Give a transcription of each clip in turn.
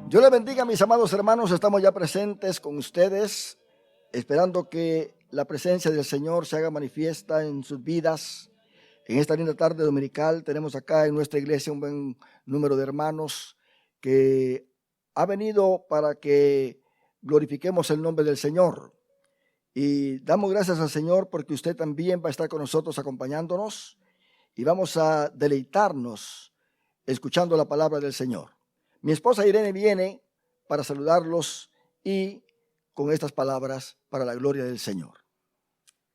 Dios les bendiga, mis amados hermanos. Estamos ya presentes con ustedes, esperando que la presencia del Señor se haga manifiesta en sus vidas. En esta linda tarde dominical tenemos acá en nuestra iglesia un buen número de hermanos que ha venido para que glorifiquemos el nombre del Señor. Y damos gracias al Señor porque usted también va a estar con nosotros acompañándonos y vamos a deleitarnos escuchando la palabra del Señor. Mi esposa Irene viene para saludarlos y con estas palabras para la gloria del Señor.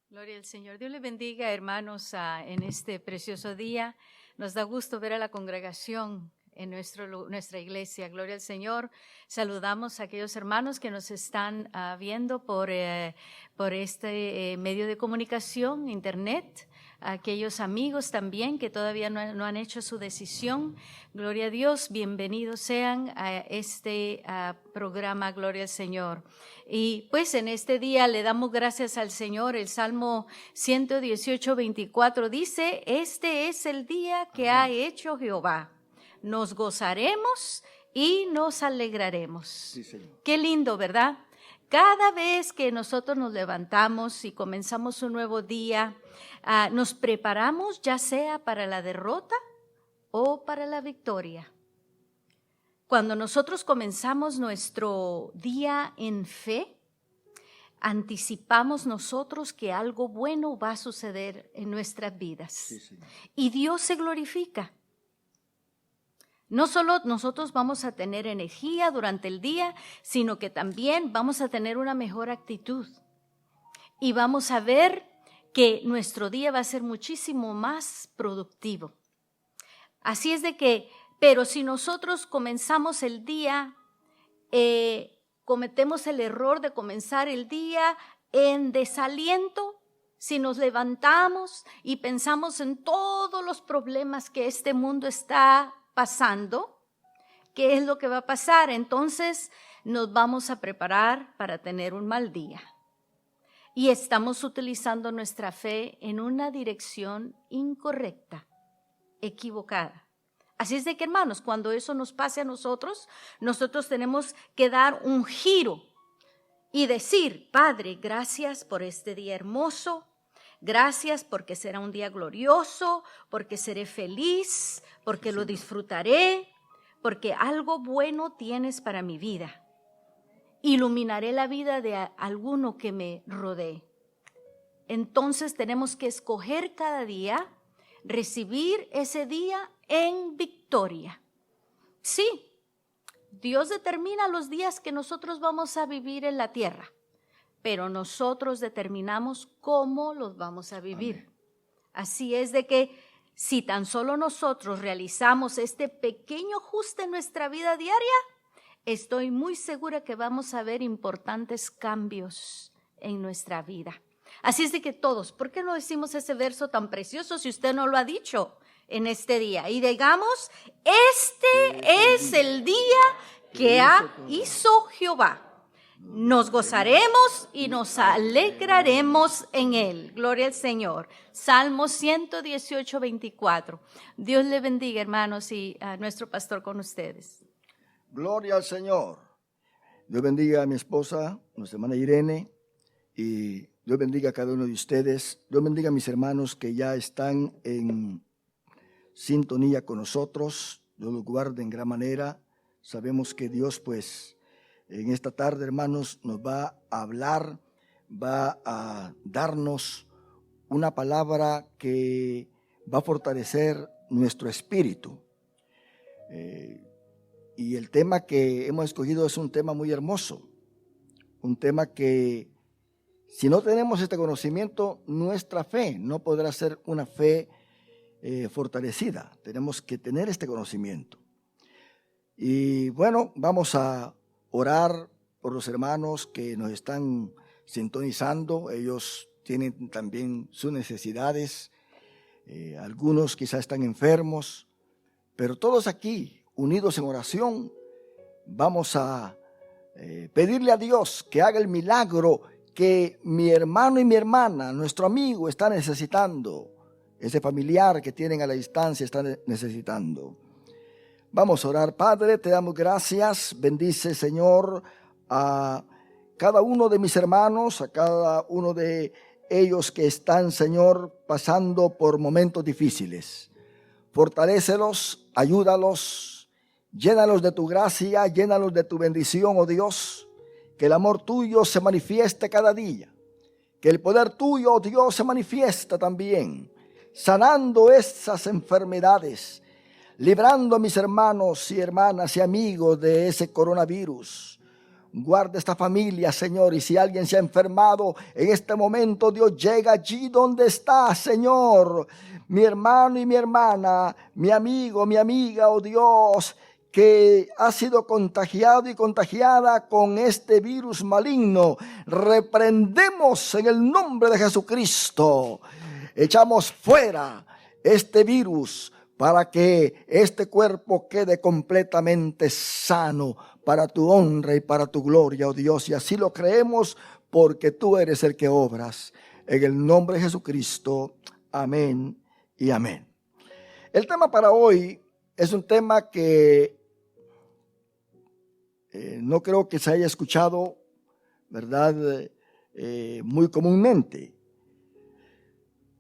Gloria al Señor. Dios les bendiga, hermanos, en este precioso día. Nos da gusto ver a la congregación en nuestra iglesia. Gloria al Señor. Saludamos a aquellos hermanos que nos están viendo por este medio de comunicación, internet. A aquellos amigos también que todavía no han hecho su decisión. Gloria a Dios, bienvenidos sean a este programa, Gloria al Señor. Y pues en este día le damos gracias al Señor. El Salmo 118, 24 dice: este es el día que ha hecho Jehová. Nos gozaremos y nos alegraremos. Sí, Señor. Qué lindo, ¿verdad? Cada vez que nosotros nos levantamos y comenzamos un nuevo día, nos preparamos ya sea para la derrota o para la victoria. Cuando nosotros comenzamos nuestro día en fe, anticipamos nosotros que algo bueno va a suceder en nuestras vidas. Sí, Señor. Y Dios se glorifica. No solo nosotros vamos a tener energía durante el día, sino que también vamos a tener una mejor actitud. Y vamos a ver que nuestro día va a ser muchísimo más productivo. Así es de que, pero si nosotros comenzamos el día, cometemos el error de comenzar el día en desaliento, si nos levantamos y pensamos en todos los problemas que este mundo está pasando, ¿qué es lo que va a pasar? Entonces nos vamos a preparar para tener un mal día. Y estamos utilizando nuestra fe en una dirección incorrecta, equivocada. Así es de que, hermanos, cuando eso nos pase a nosotros tenemos que dar un giro y decir: Padre, gracias por este día hermoso. Gracias porque será un día glorioso, porque seré feliz, porque lo disfrutaré, porque algo bueno tienes para mi vida. Iluminaré la vida de alguno que me rodee. Entonces tenemos que escoger cada día, recibir ese día en victoria. Sí, Dios determina los días que nosotros vamos a vivir en la tierra, pero nosotros determinamos cómo los vamos a vivir. Amén. Así es de que si tan solo nosotros realizamos este pequeño ajuste en nuestra vida diaria, estoy muy segura que vamos a ver importantes cambios en nuestra vida. Así es de que todos, ¿por qué no decimos ese verso tan precioso si usted no lo ha dicho en este día? Y digamos: este es el día que hizo Jehová. Nos gozaremos y nos alegraremos en él. Gloria al Señor. Salmo 118, 24. Dios le bendiga, hermanos, y a nuestro pastor con ustedes. Gloria al Señor. Dios bendiga a mi esposa, nuestra hermana Irene, y Dios bendiga a cada uno de ustedes. Dios bendiga a mis hermanos que ya están en sintonía con nosotros. Dios los guarde en gran manera. Sabemos que Dios, pues, en esta tarde, hermanos, nos va a hablar, va a darnos una palabra que va a fortalecer nuestro espíritu. Y el tema que hemos escogido es un tema muy hermoso, un tema que si no tenemos este conocimiento, nuestra fe no podrá ser una fe fortalecida. Tenemos que tener este conocimiento. Y bueno, vamos a orar por los hermanos que nos están sintonizando. Ellos tienen también sus necesidades. Algunos quizás están enfermos, pero todos aquí, unidos en oración, vamos a pedirle a Dios que haga el milagro que mi hermano y mi hermana, nuestro amigo, está necesitando. Ese familiar que tienen a la distancia está necesitando. Vamos a orar. Padre, te damos gracias. Bendice, Señor, a cada uno de mis hermanos, a cada uno de ellos que están, Señor, pasando por momentos difíciles. Fortalécelos, ayúdalos, llénalos de tu gracia, llénalos de tu bendición, oh Dios. Que el amor tuyo se manifieste cada día. Que el poder tuyo, oh Dios, se manifiesta también, sanando esas enfermedades, librando a mis hermanos y hermanas y amigos de ese coronavirus. Guarda esta familia, Señor, y si alguien se ha enfermado en este momento, Dios, llega allí donde está, Señor, mi hermano y mi hermana, mi amigo, mi amiga, oh Dios, que ha sido contagiado y contagiada con este virus maligno. Reprendemos en el nombre de Jesucristo. Echamos fuera este virus para que este cuerpo quede completamente sano para tu honra y para tu gloria, oh Dios. Y así lo creemos porque tú eres el que obras. En el nombre de Jesucristo. Amén y amén. El tema para hoy es un tema que no creo que se haya escuchado, ¿verdad? Muy comúnmente.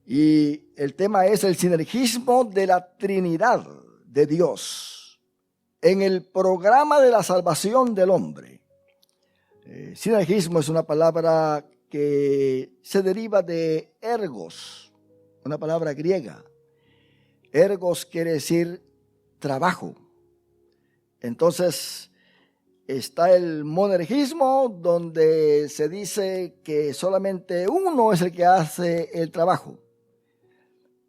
Y el tema es el sinergismo de la Trinidad de Dios en el programa de la salvación del hombre. Sinergismo es una palabra que se deriva de ergos, una palabra griega. Ergos quiere decir trabajo. Entonces, está el monergismo, donde se dice que solamente uno es el que hace el trabajo.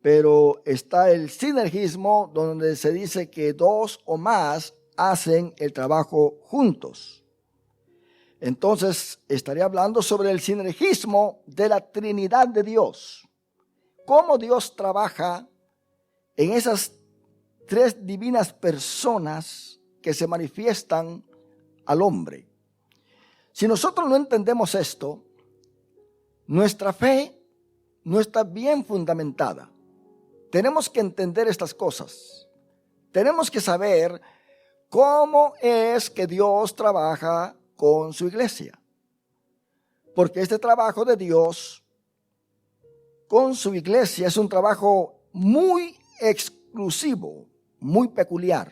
Pero está el sinergismo, donde se dice que dos o más hacen el trabajo juntos. Entonces, estaré hablando sobre el sinergismo de la Trinidad de Dios. Cómo Dios trabaja en esas tres divinas personas que se manifiestan al hombre. Si nosotros no entendemos esto, nuestra fe no está bien fundamentada. Tenemos que entender estas cosas. Tenemos que saber cómo es que Dios trabaja con su iglesia. Porque este trabajo de Dios con su iglesia es un trabajo muy exclusivo, muy peculiar.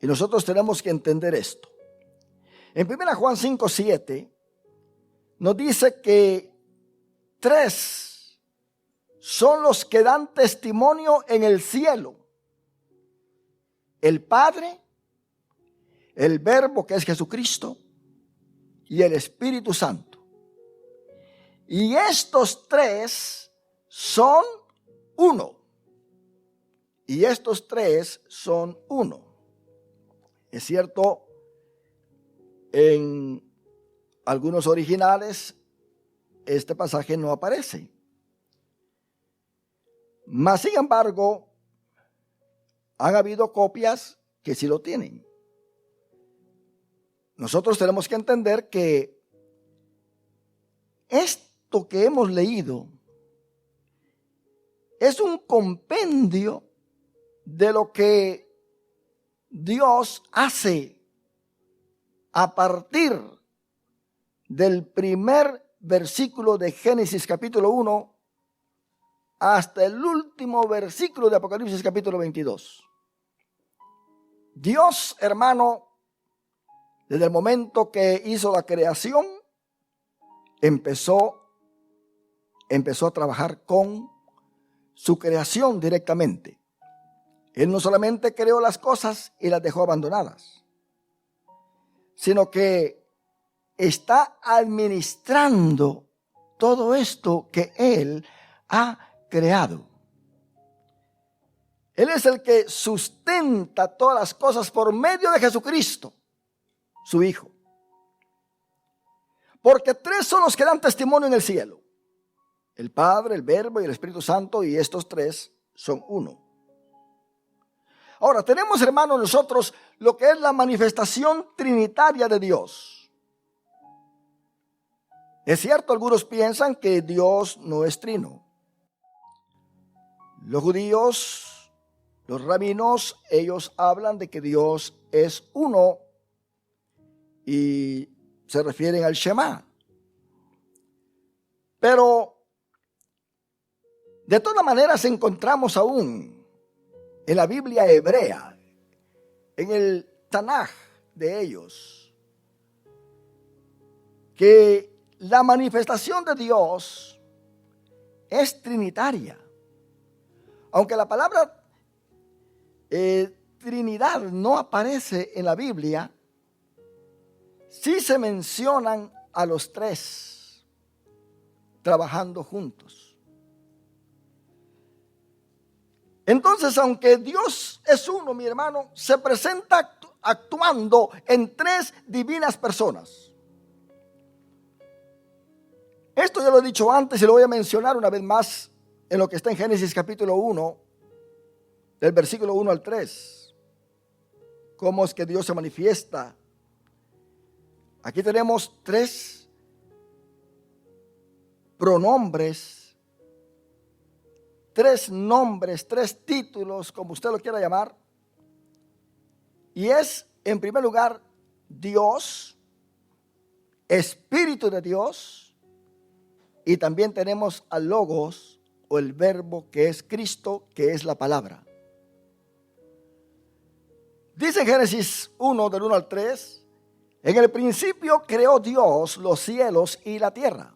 Y nosotros tenemos que entender esto. En 1 Juan 5:7 nos dice que tres son los que dan testimonio en el cielo: el Padre, el Verbo, que es Jesucristo, y el Espíritu Santo. Y estos tres son uno. Y estos tres son uno. Es cierto, en algunos originales este pasaje no aparece. Mas, sin embargo, han habido copias que sí lo tienen. Nosotros tenemos que entender que esto que hemos leído es un compendio de lo que Dios hace a partir del primer versículo de Génesis capítulo 1 hasta el último versículo de Apocalipsis capítulo 22. Dios, hermano, desde el momento que hizo la creación, empezó a trabajar con su creación directamente. Él no solamente creó las cosas y las dejó abandonadas, sino que está administrando todo esto que Él ha creado. Él es el que sustenta todas las cosas por medio de Jesucristo, su Hijo. Porque tres son los que dan testimonio en el cielo: el Padre, el Verbo y el Espíritu Santo, y estos tres son uno. Ahora, tenemos, hermanos, nosotros lo que es la manifestación trinitaria de Dios. Es cierto, algunos piensan que Dios no es trino. Los judíos Los rabinos, ellos hablan de que Dios es uno y se refieren al Shema. Pero de todas maneras encontramos aún en la Biblia hebrea, en el Tanaj de ellos, que la manifestación de Dios es trinitaria. Aunque la palabra Trinidad no aparece en la Biblia, sí se mencionan a los tres trabajando juntos. Entonces, aunque Dios es uno, mi hermano, se presenta actuando en tres divinas personas. Esto ya lo he dicho antes y lo voy a mencionar una vez más en lo que está en Génesis capítulo 1, del versículo 1 al 3. Cómo es que Dios se manifiesta. Aquí tenemos tres pronombres, tres nombres, tres títulos, como usted lo quiera llamar. Y es, en primer lugar, Dios, Espíritu de Dios, y también tenemos al Logos, o el verbo que es Cristo, que es la palabra. Dice en Génesis 1, del 1 al 3, en el principio creó Dios los cielos y la tierra.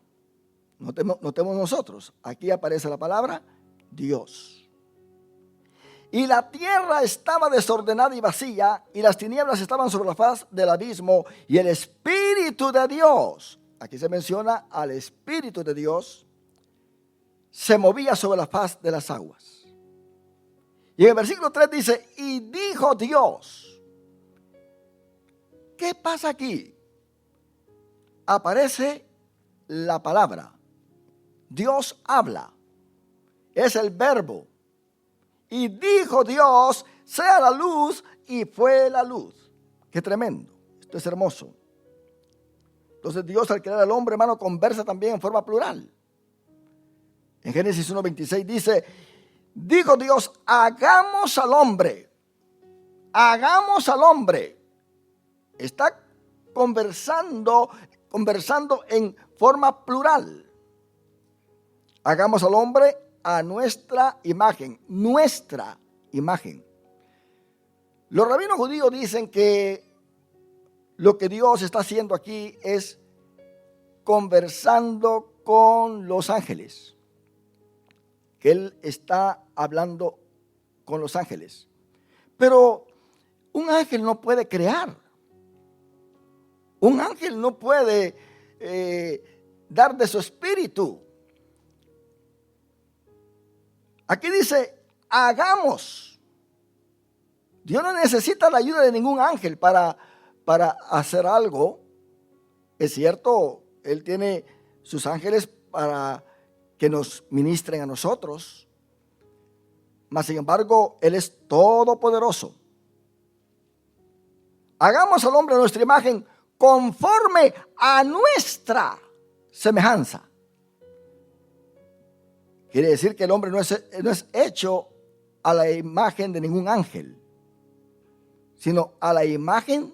Notemos nosotros, aquí aparece la palabra Dios. Y la tierra estaba desordenada y vacía, y las tinieblas estaban sobre la faz del abismo, y el Espíritu de Dios, aquí se menciona al Espíritu de Dios, se movía sobre la faz de las aguas. Y en el versículo 3 dice, y dijo Dios. ¿Qué pasa aquí? Aparece la palabra. Dios habla. Es el verbo. Y dijo Dios, sea la luz, y fue la luz. Qué tremendo. Esto es hermoso. Entonces Dios, al crear al hombre, hermano, conversa también en forma plural. En Génesis 1:26 dice, dijo Dios, hagamos al hombre. Hagamos al hombre. Está conversando en forma plural. Hagamos al hombre a nuestra imagen. Nuestra imagen. Los rabinos judíos dicen que lo que Dios está haciendo aquí es conversando con los ángeles. Que Él está hablando con los ángeles. Pero un ángel no puede crear. Un ángel no puede dar de su espíritu. Aquí dice, hagamos. Dios no necesita la ayuda de ningún ángel para hacer algo. Es cierto, Él tiene sus ángeles para que nos ministren a nosotros. Mas sin embargo, Él es todopoderoso. Hagamos al hombre a nuestra imagen conforme a nuestra semejanza. Quiere decir que el hombre no es hecho a la imagen de ningún ángel, sino a la imagen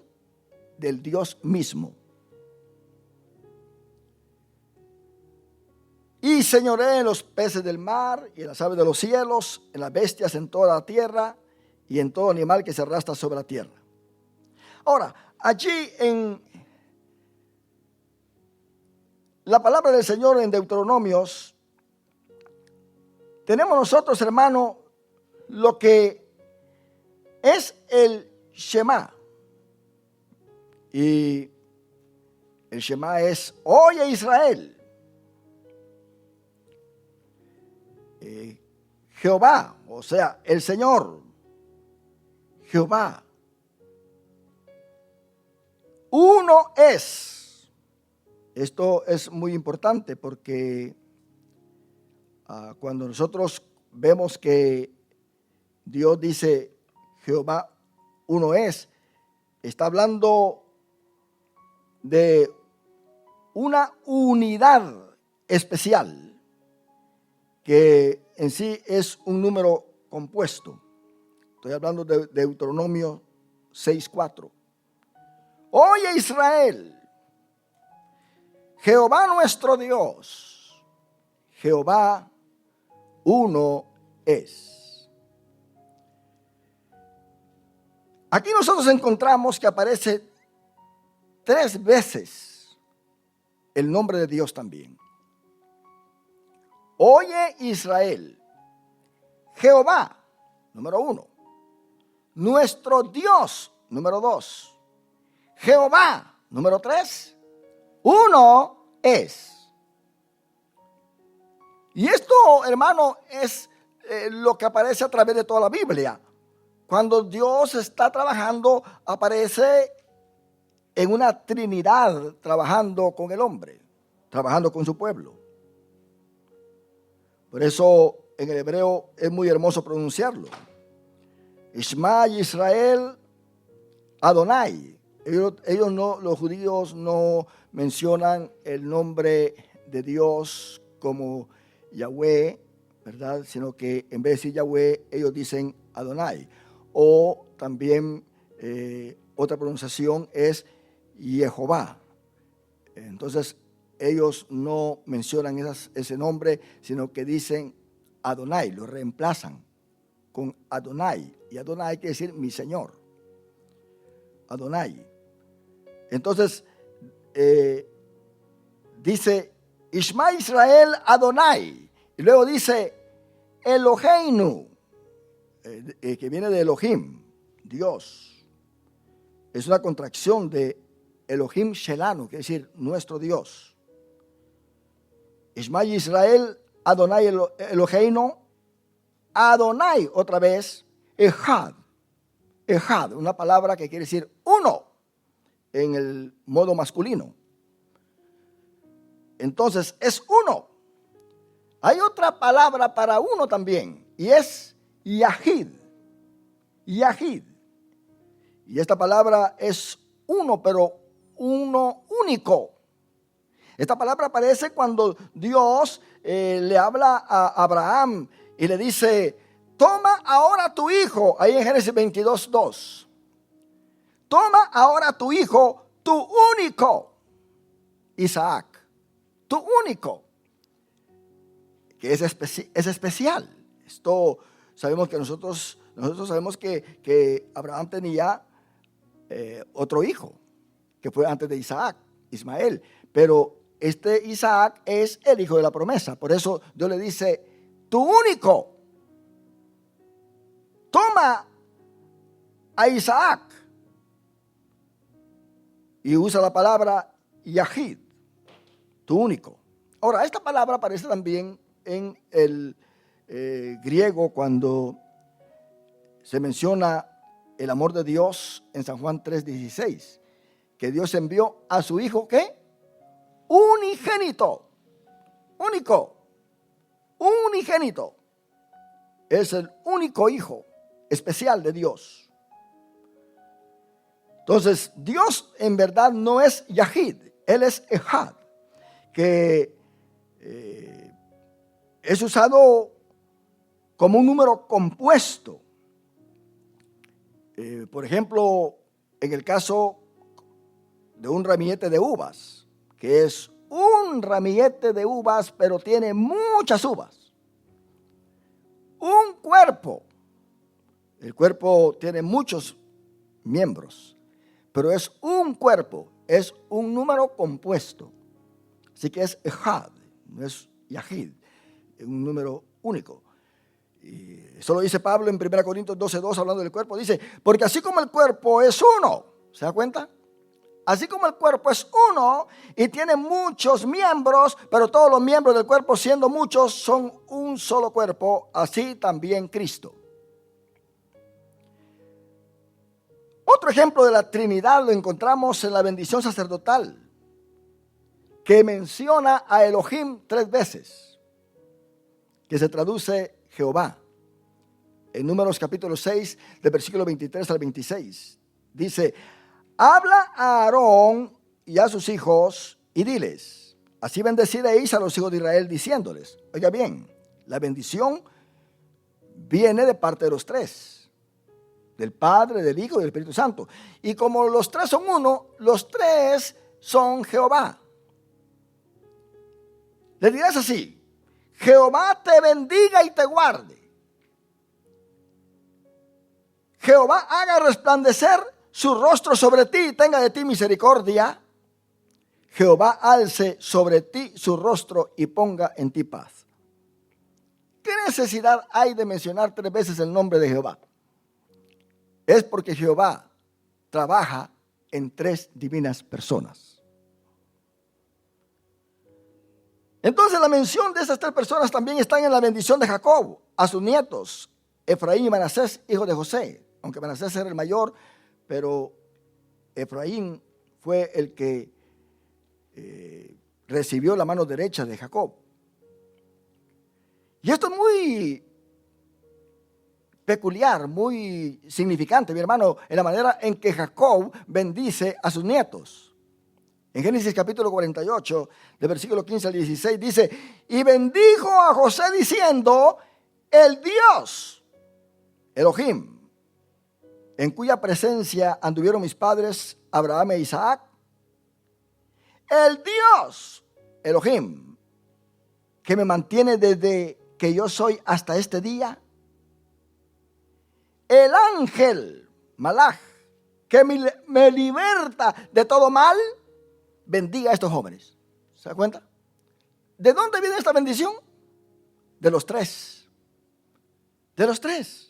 del Dios mismo. Y señoré en los peces del mar y en las aves de los cielos, en las bestias en toda la tierra y en todo animal que se arrastra sobre la tierra. Ahora, allí en la palabra del Señor en Deuteronomios, tenemos nosotros, hermano, lo que es el Shema. Y el Shema es, oye Israel, Jehová, o sea, el Señor, Jehová, uno es. Esto es muy importante porque cuando nosotros vemos que Dios dice Jehová uno es, está hablando de una unidad especial que en sí es un número compuesto. Estoy hablando de Deuteronomio 6:4. Oye Israel, Jehová nuestro Dios, Jehová uno es. Aquí nosotros encontramos que aparece 3 veces el nombre de Dios también. Oye Israel, Jehová, número 1. Nuestro Dios, número 2. Jehová, número 3. Uno es. Y esto, hermano, es lo que aparece a través de toda la Biblia. Cuando Dios está trabajando, aparece en una trinidad trabajando con el hombre, trabajando con su pueblo. Por eso en el hebreo es muy hermoso pronunciarlo. Shema Israel Adonai. Ellos no, los judíos no mencionan el nombre de Dios como Yahweh, ¿verdad? Sino que en vez de decir Yahweh, ellos dicen Adonai. O también otra pronunciación es Jehová. Entonces ellos no mencionan ese nombre, sino que dicen Adonai, lo reemplazan con Adonai. Y Adonai quiere decir mi Señor. Adonai. Entonces dice Ishma Israel Adonai. Y luego dice Eloheinu, que viene de Elohim, Dios. Es una contracción de Elohim Shelanu, quiere decir nuestro Dios. Ishma Israel Adonai Eloheinu. Adonai, otra vez, Ejad. Ejad, una palabra que quiere decir uno en el modo masculino. Entonces, es uno. Hay otra palabra para uno también, y es Yahid. Yahid. Y esta palabra es uno, pero uno único. Esta palabra aparece cuando Dios le habla a Abraham y le dice, toma ahora tu hijo, ahí en Génesis 22:2. Toma ahora tu hijo, tu único, Isaac, tu único, que es especial. Esto sabemos que nosotros sabemos que Abraham tenía otro hijo, que fue antes de Isaac, Ismael, pero este Isaac es el hijo de la promesa. Por eso Dios le dice, tu único, toma a Isaac. Y usa la palabra Yahid, tu único. Ahora, esta palabra aparece también en el griego cuando se menciona el amor de Dios en San Juan 3:16, que Dios envió a su hijo, ¿qué? Unigénito, único, unigénito. Es el único hijo especial de Dios. Entonces, Dios en verdad no es Yahid, Él es Ejad, que es usado como un número compuesto. Por ejemplo, en el caso de un ramillete de uvas, que es un ramillete de uvas, pero tiene muchas uvas. Un cuerpo. El cuerpo tiene muchos miembros, pero es un cuerpo, es un número compuesto. Así que es Ejad, no es Yahid, es un número único. Y eso lo dice Pablo en 1 Corintios 12:2, hablando del cuerpo. Dice, porque así como el cuerpo es uno, ¿se da cuenta? Así como el cuerpo es uno y tiene muchos miembros, pero todos los miembros del cuerpo, siendo muchos, son un solo cuerpo, así también Cristo. Otro ejemplo de la Trinidad lo encontramos en la bendición sacerdotal, que menciona a Elohim 3 veces, que se traduce Jehová. En Números capítulo 6, del versículo 23 al 26, dice, habla a Aarón y a sus hijos y diles, así bendeciréis a los hijos de Israel diciéndoles. Oiga bien, la bendición viene de parte de los 3. del Padre, del Hijo y del Espíritu Santo. Y como los tres son uno, los tres son Jehová. Le dirás así: Jehová te bendiga y te guarde. Jehová haga resplandecer su rostro sobre ti y tenga de ti misericordia. Jehová alce sobre ti su rostro y ponga en ti paz. ¿Qué necesidad hay de mencionar 3 veces el nombre de Jehová? Es porque Jehová trabaja en 3 divinas personas. Entonces la mención de esas 3 personas también están en la bendición de Jacob a sus nietos, Efraín y Manasés, hijos de José. Aunque Manasés era el mayor, pero Efraín fue el que recibió la mano derecha de Jacob. Y esto es muy peculiar, muy significante, mi hermano, en la manera en que Jacob bendice a sus nietos. En Génesis capítulo 48, de versículo 15 al 16, dice: y bendijo a José diciendo: el Dios, Elohim, en cuya presencia anduvieron mis padres Abraham e Isaac, el Dios, Elohim, que me mantiene desde que yo soy hasta este día, el ángel, Malach, que me liberta de todo mal, bendiga a estos jóvenes. ¿Se da cuenta? ¿De dónde viene esta bendición? De los 3. De los 3.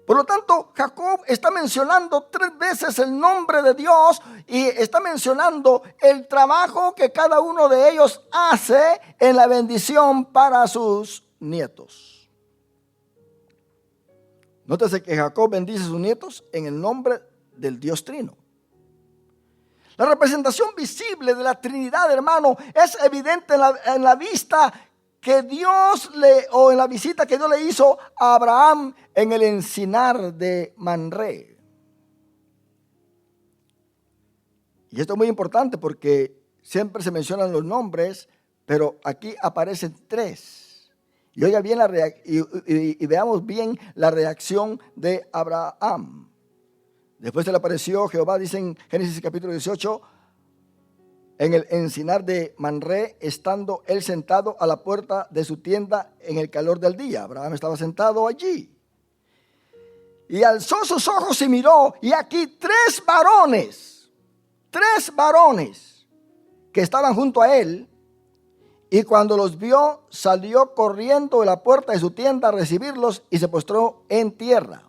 Por lo tanto, Jacob está mencionando 3 veces el nombre de Dios y está mencionando el trabajo que cada uno de ellos hace en la bendición para sus nietos. Nótese que Jacob bendice a sus nietos en el nombre del Dios Trino. La representación visible de la Trinidad, hermano, es evidente en la vista que o en la visita que Dios le hizo a Abraham en el encinar de Manré. Y esto es muy importante porque siempre se mencionan los nombres, pero aquí aparecen 3. Y oiga bien y veamos bien la reacción de Abraham. Después se le apareció Jehová, dice en Génesis capítulo 18, en el encinar de Manré, estando él sentado a la puerta de su tienda en el calor del día. Abraham estaba sentado allí. Y alzó sus ojos y miró, y aquí 3 varones que estaban junto a él. Y cuando los vio, salió corriendo de la puerta de su tienda a recibirlos y se postró en tierra.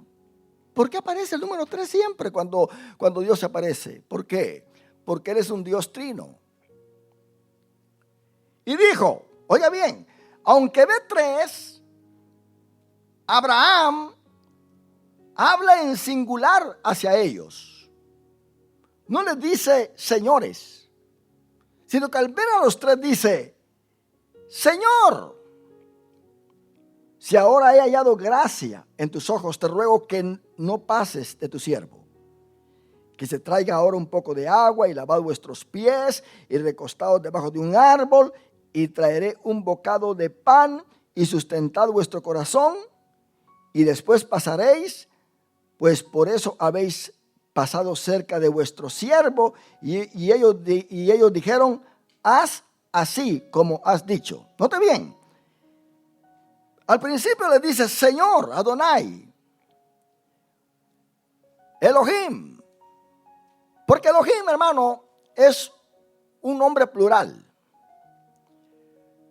¿Por qué aparece el número 3 siempre cuando Dios se aparece? ¿Por qué? Porque Él es un Dios trino. Y dijo, oiga bien, aunque ve 3, Abraham habla en singular hacia ellos. No les dice señores, sino que al ver a los 3 dice: Señor, si ahora he hallado gracia en tus ojos, te ruego que no pases de tu siervo. Que se traiga ahora un poco de agua y lavad vuestros pies y recostados debajo de un árbol, y traeré un bocado de pan y sustentad vuestro corazón, y después pasaréis, pues por eso habéis pasado cerca de vuestro siervo. Y ellos dijeron: haz así como has dicho. Note bien, al principio le dice Señor, Adonai, Elohim. Porque Elohim, hermano, es un nombre plural.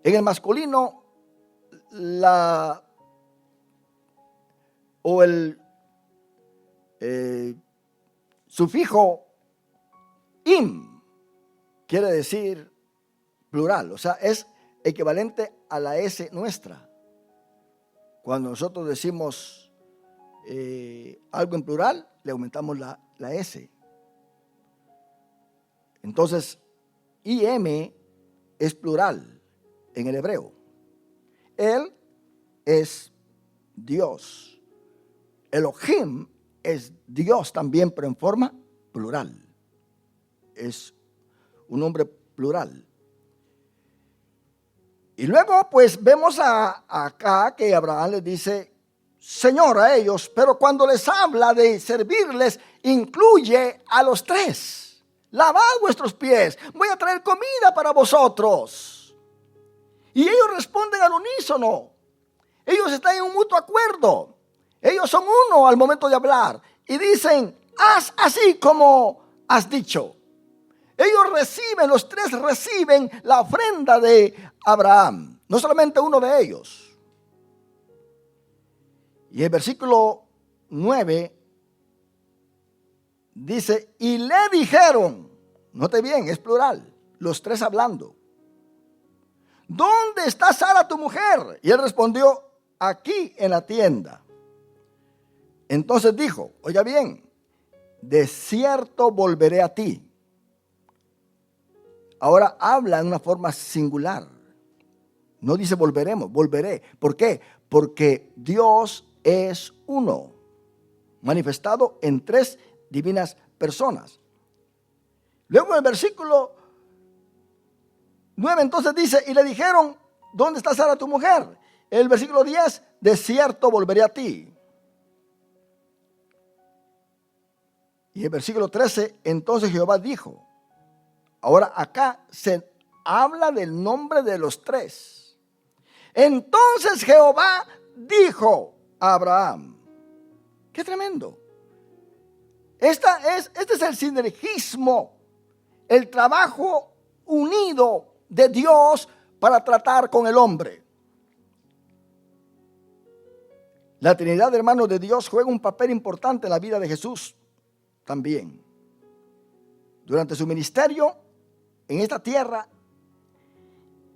En el masculino, el sufijo im quiere decir plural, o sea, es equivalente a la S nuestra. Cuando nosotros decimos algo en plural, le aumentamos la S. Entonces, IM es plural en el hebreo. Él es Dios. Elohim es Dios también, pero en forma plural. Es un nombre plural. Y luego, pues, vemos acá que Abraham le dice Señor a ellos, pero cuando les habla de servirles, incluye a los tres. Lavad vuestros pies, voy a traer comida para vosotros. Y ellos responden al unísono. Ellos están en un mutuo acuerdo. Ellos son uno al momento de hablar. Y dicen, haz así como has dicho. Ellos reciben, los tres reciben la ofrenda de Abraham. No solamente uno de ellos. Y el versículo 9 dice, y le dijeron, note bien, es plural, los tres hablando, ¿dónde está Sara tu mujer? Y él respondió, aquí en la tienda. Entonces dijo, oiga bien, de cierto volveré a ti. Ahora habla en una forma singular. No dice volveremos, volveré. ¿Por qué? Porque Dios es uno, manifestado en tres divinas personas. Luego en el versículo 9 entonces dice, y le dijeron, ¿dónde está Sara tu mujer? El versículo 10, de cierto volveré a ti. Y el versículo 13, entonces Jehová dijo. Ahora acá se habla del nombre de los tres. Entonces Jehová dijo a Abraham. ¡Qué tremendo! Este es el sinergismo, el trabajo unido de Dios para tratar con el hombre. La Trinidad, hermanos, de Dios juega un papel importante en la vida de Jesús también. Durante su ministerio en esta tierra,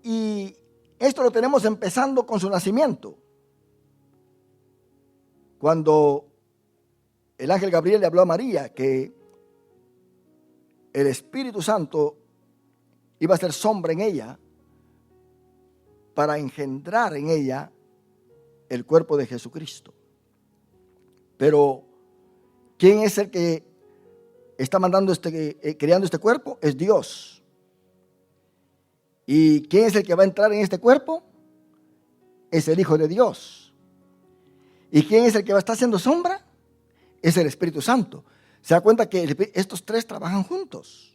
y esto lo tenemos empezando con su nacimiento. Cuando el ángel Gabriel le habló a María que el Espíritu Santo iba a ser sombra en ella para engendrar en ella el cuerpo de Jesucristo. Pero ¿quién es el que está mandando creando este cuerpo? Es Dios. ¿Y quién es el que va a entrar en este cuerpo? Es el Hijo de Dios. ¿Y quién es el que va a estar haciendo sombra? Es el Espíritu Santo. ¿Se da cuenta que estos tres trabajan juntos?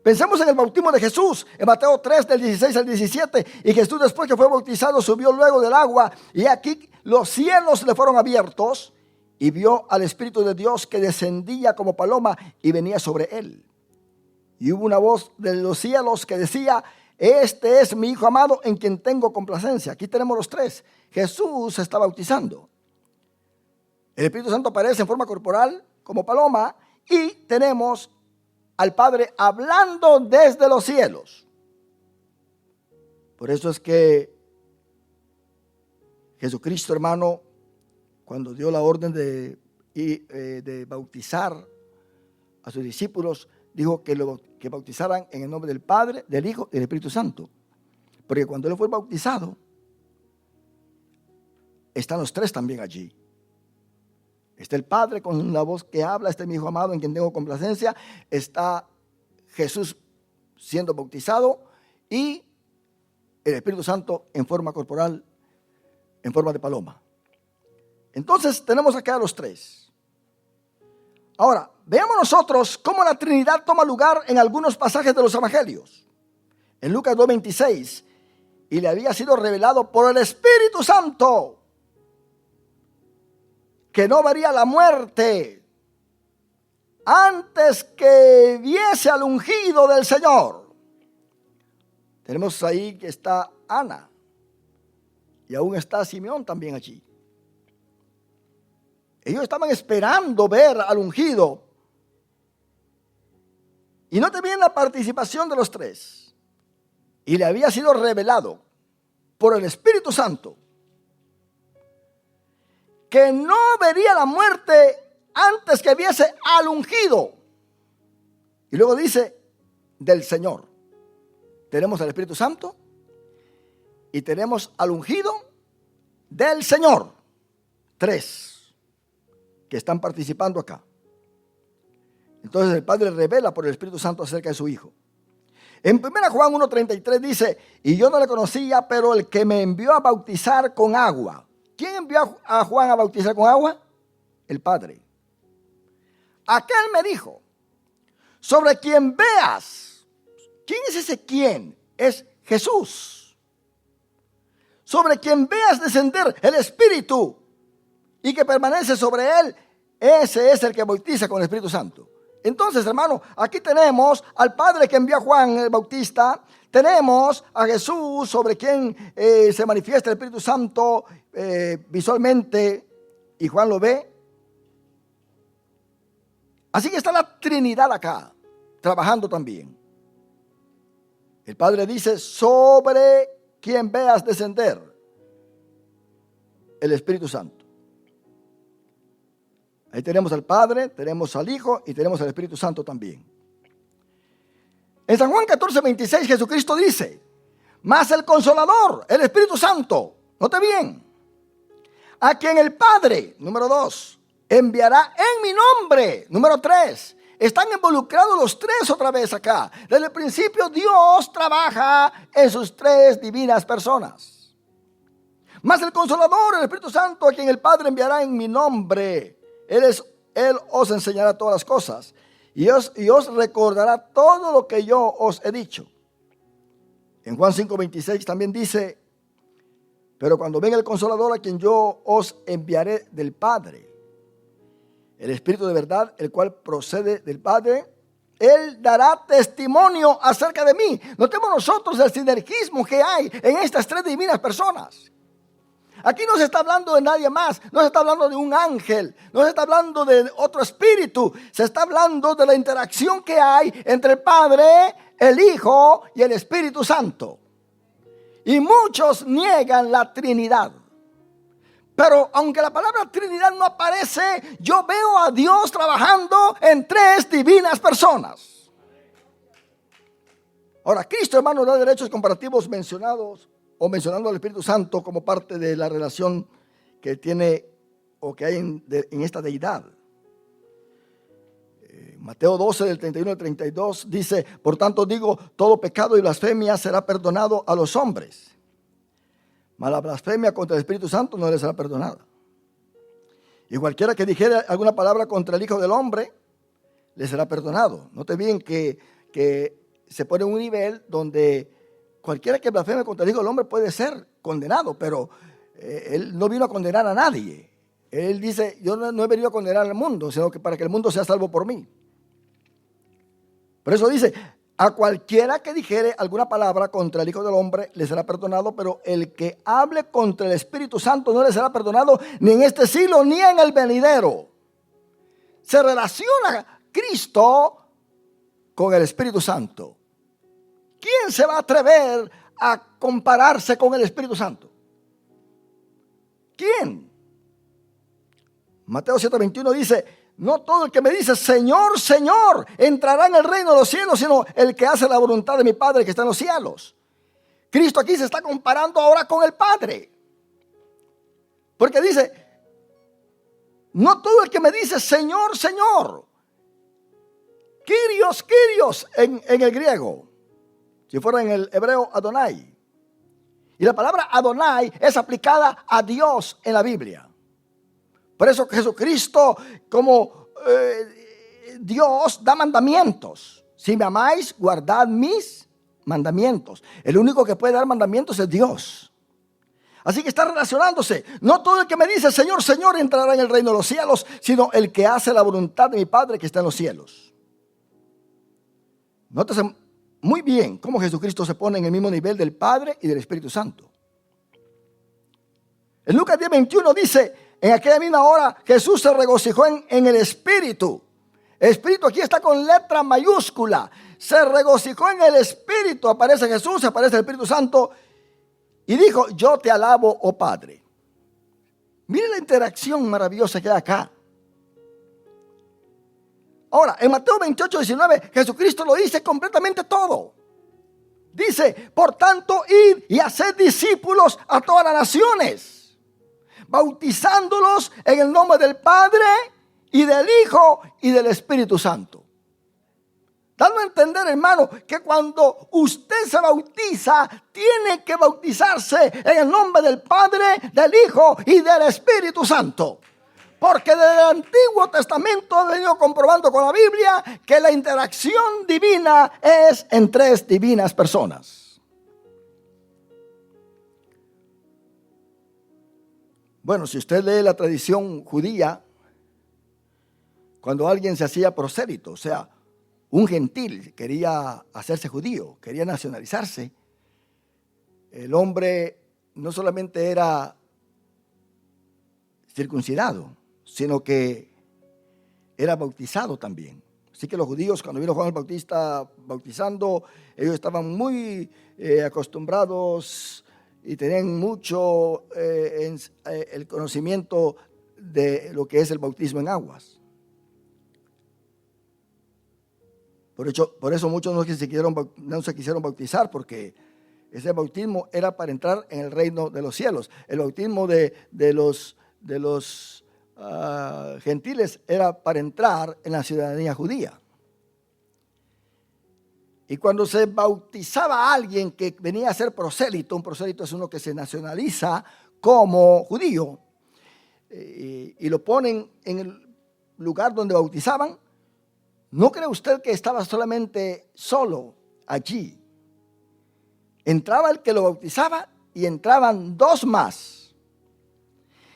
Pensemos en el bautismo de Jesús, en Mateo 3, del 16 al 17. Y Jesús, después que fue bautizado, subió luego del agua. Y aquí los cielos le fueron abiertos. Y vio al Espíritu de Dios que descendía como paloma y venía sobre él. Y hubo una voz de los cielos que decía, este es mi Hijo amado en quien tengo complacencia. Aquí tenemos los tres. Jesús se está bautizando. El Espíritu Santo aparece en forma corporal como paloma y tenemos al Padre hablando desde los cielos. Por eso es que Jesucristo, hermano, cuando dio la orden de bautizar a sus discípulos, dijo que bautizaran en el nombre del Padre, del Hijo y del Espíritu Santo. Porque cuando él fue bautizado, están los tres también allí. Está el Padre con una voz que habla, este es mi Hijo amado en quien tengo complacencia. Está Jesús siendo bautizado y el Espíritu Santo en forma corporal, en forma de paloma. Entonces tenemos acá a los tres. Ahora, veamos nosotros cómo la Trinidad toma lugar en algunos pasajes de los evangelios. En Lucas 2:26, y le había sido revelado por el Espíritu Santo que no vería la muerte antes que viese al ungido del Señor. Tenemos ahí que está Ana y aún está Simeón también allí. Ellos estaban esperando ver al ungido. Y note bien la participación de los tres. Y le había sido revelado por el Espíritu Santo que no vería la muerte antes que viese al ungido. Y luego dice, del Señor. Tenemos al Espíritu Santo y tenemos al ungido del Señor. Tres que están participando acá. Entonces el Padre revela por el Espíritu Santo acerca de su Hijo. En 1 Juan 1:33 dice, y yo no le conocía, pero el que me envió a bautizar con agua. ¿quién envió a Juan a bautizar con agua? El Padre. Aquel me dijo, sobre quien veas. ¿Quién es ese quién? Es Jesús. Sobre quien veas descender el Espíritu y que permanece sobre él, ese es el que bautiza con el Espíritu Santo. Entonces, hermano, aquí tenemos al Padre que envió a Juan el Bautista. Tenemos a Jesús sobre quien se manifiesta el Espíritu Santo visualmente y Juan lo ve. Así que está la Trinidad acá, trabajando también. El Padre dice, sobre quien veas descender el Espíritu Santo. Ahí tenemos al Padre, tenemos al Hijo y tenemos al Espíritu Santo también. En San Juan 14:26 Jesucristo dice, mas el Consolador, el Espíritu Santo, note bien, a quien el Padre, número 2, enviará en mi nombre, número 3. Están involucrados los tres otra vez acá. Desde el principio Dios trabaja en sus tres divinas personas. Mas el Consolador, el Espíritu Santo, a quien el Padre enviará en mi nombre, Él os enseñará todas las cosas y os recordará todo lo que yo os he dicho. En Juan 5:26 también dice, pero cuando venga el Consolador a quien yo os enviaré del Padre, el Espíritu de verdad, el cual procede del Padre, Él dará testimonio acerca de mí. Notemos nosotros el sinergismo que hay en estas tres divinas personas. Aquí no se está hablando de nadie más, no se está hablando de un ángel, no se está hablando de otro espíritu, se está hablando de la interacción que hay entre el Padre, el Hijo y el Espíritu Santo. Y muchos niegan la Trinidad. Pero aunque la palabra Trinidad no aparece, yo veo a Dios trabajando en tres divinas personas. Ahora, Cristo, hermano, da derechos comparativos mencionados o mencionando al Espíritu Santo como parte de la relación que tiene o que hay en esta deidad. Mateo 12, del 31 al 32 dice, por tanto digo, todo pecado y blasfemia será perdonado a los hombres, mas la blasfemia contra el Espíritu Santo no le será perdonada. Y cualquiera que dijere alguna palabra contra el Hijo del Hombre, le será perdonado. Note bien que se pone en un nivel donde cualquiera que blasfeme contra el Hijo del Hombre puede ser condenado, pero Él no vino a condenar a nadie. Él dice, yo no he venido a condenar al mundo, sino que para que el mundo sea salvo por mí. Por eso dice, a cualquiera que dijere alguna palabra contra el Hijo del Hombre le será perdonado, pero el que hable contra el Espíritu Santo no le será perdonado ni en este siglo ni en el venidero. Se relaciona Cristo con el Espíritu Santo. ¿Quién se va a atrever a compararse con el Espíritu Santo? ¿Quién? Mateo 7:21 dice, no todo el que me dice Señor, Señor entrará en el reino de los cielos, sino el que hace la voluntad de mi Padre que está en los cielos. Cristo aquí se está comparando ahora con el Padre, porque dice, no todo el que me dice Señor, Señor, Kyrios, Kyrios en el griego, si fuera en el hebreo Adonai, y la palabra Adonai es aplicada a Dios en la Biblia. Por eso Jesucristo, como Dios, da mandamientos. Si me amáis, guardad mis mandamientos. El único que puede dar mandamientos es Dios. Así que está relacionándose. No todo el que me dice Señor, Señor entrará en el reino de los cielos, sino el que hace la voluntad de mi Padre que está en los cielos. Nótese muy bien cómo Jesucristo se pone en el mismo nivel del Padre y del Espíritu Santo. En Lucas 10:21 dice, en aquella misma hora Jesús se regocijó en el Espíritu. El Espíritu aquí está con letra mayúscula. Se regocijó en el Espíritu. Aparece Jesús, aparece el Espíritu Santo. Y dijo, yo te alabo, oh Padre. Mire la interacción maravillosa que hay acá. Ahora, en Mateo 28:19, Jesucristo lo dice completamente todo. Dice, por tanto, id y haced discípulos a todas las naciones, bautizándolos en el nombre del Padre y del Hijo y del Espíritu Santo. Dando a entender, hermano, que cuando usted se bautiza, tiene que bautizarse en el nombre del Padre, del Hijo y del Espíritu Santo. Porque desde el Antiguo Testamento he venido comprobando con la Biblia que la interacción divina es en tres divinas personas. Bueno, si usted lee la tradición judía, cuando alguien se hacía prosélito, o sea, un gentil quería hacerse judío, quería nacionalizarse, el hombre no solamente era circuncidado, sino que era bautizado también. Así que los judíos, cuando vino Juan el Bautista bautizando, ellos estaban muy acostumbrados y tenían mucho el conocimiento de lo que es el bautismo en aguas. Por eso muchos no se quisieron bautizar, porque ese bautismo era para entrar en el reino de los cielos. El bautismo de los gentiles era para entrar en la ciudadanía judía. Y cuando se bautizaba a alguien que venía a ser prosélito, un prosélito es uno que se nacionaliza como judío, y lo ponen en el lugar donde bautizaban, ¿no cree usted que estaba solamente solo allí? Entraba el que lo bautizaba y entraban dos más.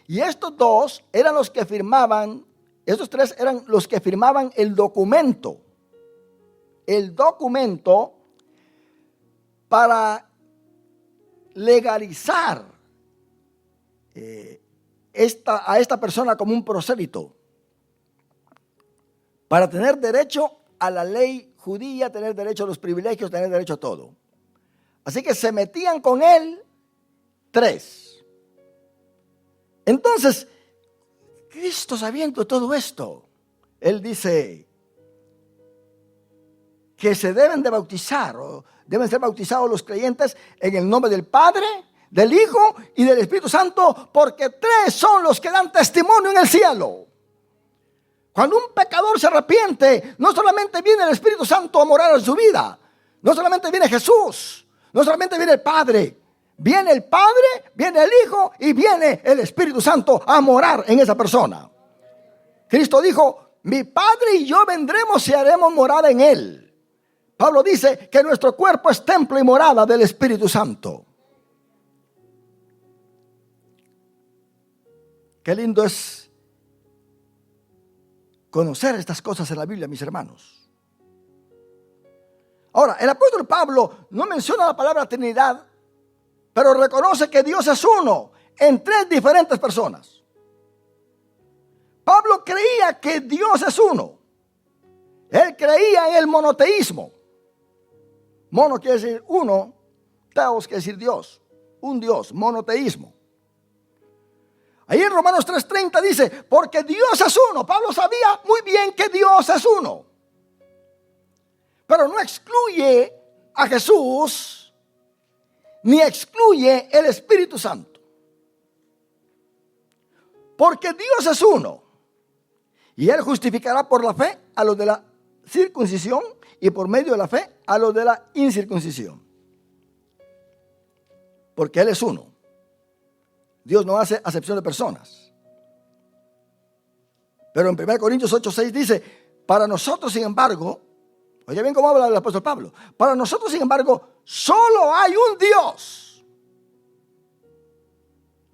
Y estos dos eran los que firmaban, estos tres eran los que firmaban el documento. El documento para legalizar a esta persona como un prosélito, para tener derecho a la ley judía, tener derecho a los privilegios, tener derecho a todo. Así que se metían con él tres. Entonces, Cristo, sabiendo todo esto, Él dice que se deben de bautizar, o deben ser bautizados los creyentes en el nombre del Padre, del Hijo y del Espíritu Santo, porque tres son los que dan testimonio en el cielo. Cuando un pecador se arrepiente, no solamente viene el Espíritu Santo a morar en su vida, no solamente viene Jesús, no solamente viene el Padre, viene el Padre, viene el Hijo y viene el Espíritu Santo a morar en esa persona. Cristo dijo: mi Padre y yo vendremos y haremos morada en él. Pablo dice que nuestro cuerpo es templo y morada del Espíritu Santo. Qué lindo es conocer estas cosas en la Biblia, mis hermanos. Ahora, el apóstol Pablo no menciona la palabra Trinidad, pero reconoce que Dios es uno en tres diferentes personas. Pablo creía que Dios es uno. Él creía en el monoteísmo. Mono quiere decir uno, teos quiere decir Dios, un Dios, monoteísmo. Ahí en Romanos 3:30 dice, porque Dios es uno. Pablo sabía muy bien que Dios es uno, pero no excluye a Jesús, ni excluye el Espíritu Santo. Porque Dios es uno, y Él justificará por la fe a los de la circuncisión y por medio de la fe a los de la incircuncisión. Porque Él es uno. Dios no hace acepción de personas. Pero en 1 Corintios 8:6 dice, para nosotros sin embargo, oye bien cómo habla el apóstol Pablo, para nosotros sin embargo solo hay un Dios.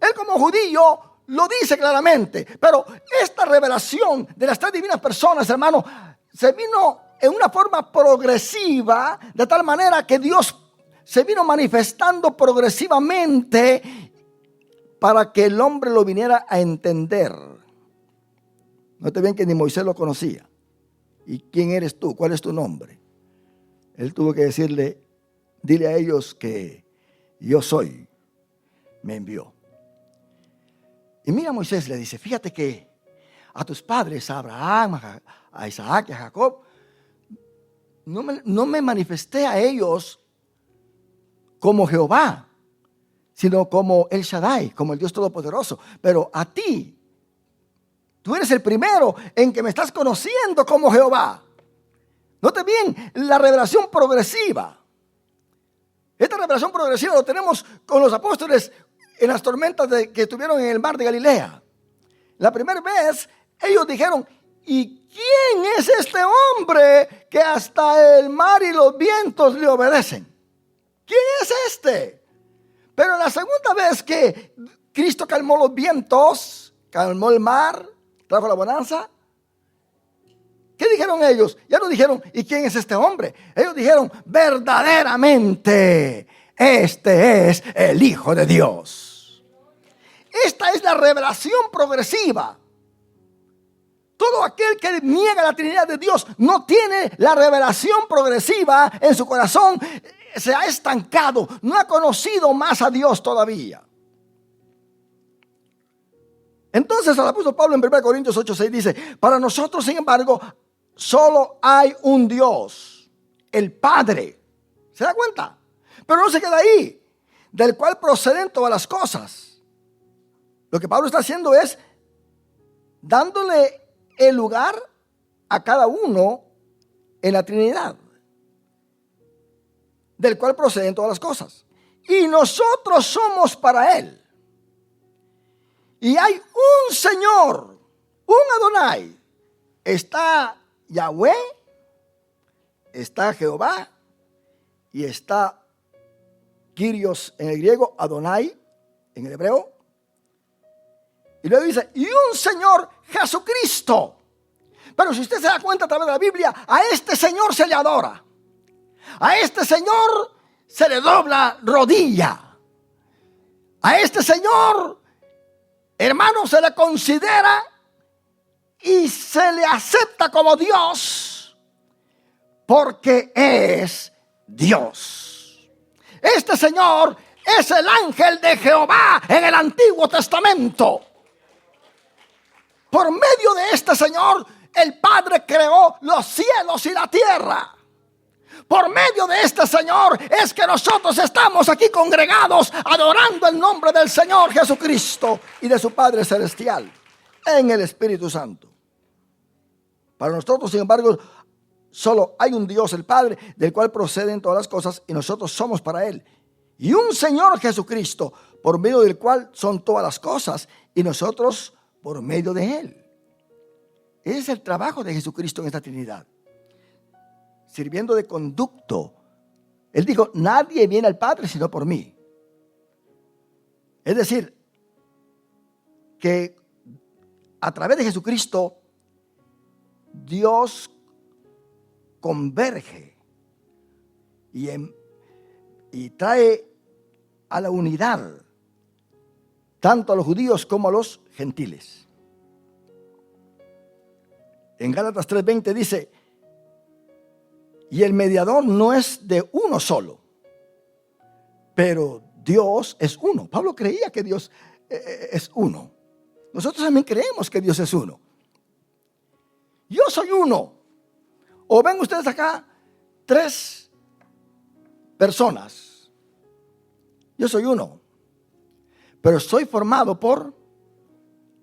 Él como judío lo dice claramente, pero esta revelación de las tres divinas personas, hermano, se vino en una forma progresiva, de tal manera que Dios se vino manifestando progresivamente para que el hombre lo viniera a entender. Note bien que ni Moisés lo conocía. ¿Y quién eres tú? ¿Cuál es tu nombre? Él tuvo que decirle, dile a ellos que yo soy, me envió. Y mira, Moisés le dice, fíjate que a tus padres, a Abraham, a Isaac y a Jacob, no me manifesté a ellos como Jehová, sino como El Shaddai, como el Dios Todopoderoso. Pero a ti, tú eres el primero en que me estás conociendo como Jehová. Note bien, la revelación progresiva. Esta revelación progresiva lo tenemos con los apóstoles en las tormentas que estuvieron en el mar de Galilea. La primera vez ellos dijeron, ¿y quién es este hombre que hasta el mar y los vientos le obedecen? ¿Quién es este? Pero la segunda vez que Cristo calmó los vientos, calmó el mar, trajo la bonanza, ¿qué dijeron ellos? Ya no dijeron, ¿y quién es este hombre? Ellos dijeron, verdaderamente, este es el Hijo de Dios. Esta es la revelación progresiva. Todo aquel que niega la Trinidad de Dios no tiene la revelación progresiva en su corazón. Se ha estancado, no ha conocido más a Dios todavía. Entonces el apóstol Pablo en 1 Corintios 8:6 dice, para nosotros sin embargo solo hay un Dios, el Padre. ¿Se da cuenta? Pero no se queda ahí, del cual proceden todas las cosas. Lo que Pablo está haciendo es dándole el lugar a cada uno en la Trinidad, del cual proceden todas las cosas. Y nosotros somos para Él. Y hay un Señor, un Adonai. Está Yahweh, está Jehová y está Kyrios en el griego, Adonai en el hebreo. Y luego dice, y un Señor Jesucristo. Pero si usted se da cuenta a través de la Biblia, a este Señor se le adora. A este Señor se le dobla rodilla. A este Señor, hermano, se le considera y se le acepta como Dios, porque es Dios. Este Señor es el ángel de Jehová en el Antiguo Testamento. Por medio de este Señor, el Padre creó los cielos y la tierra. Por medio de este Señor es que nosotros estamos aquí congregados adorando el nombre del Señor Jesucristo y de su Padre Celestial en el Espíritu Santo. Para nosotros, sin embargo, solo hay un Dios, el Padre, del cual proceden todas las cosas y nosotros somos para Él. Y un Señor Jesucristo, por medio del cual son todas las cosas y nosotros por medio de Él. Ese es el trabajo de Jesucristo en esta Trinidad. Sirviendo de conducto. Él dijo, nadie viene al Padre sino por mí. Es decir, que a través de Jesucristo, Dios converge y trae a la unidad tanto a los judíos como a los gentiles. En Gálatas 3:20 dice, y el mediador no es de uno solo, pero Dios es uno. Pablo creía que Dios es uno. Nosotros también creemos que Dios es uno. Yo soy uno. O ven ustedes acá 3 personas. Yo soy uno. Pero soy formado por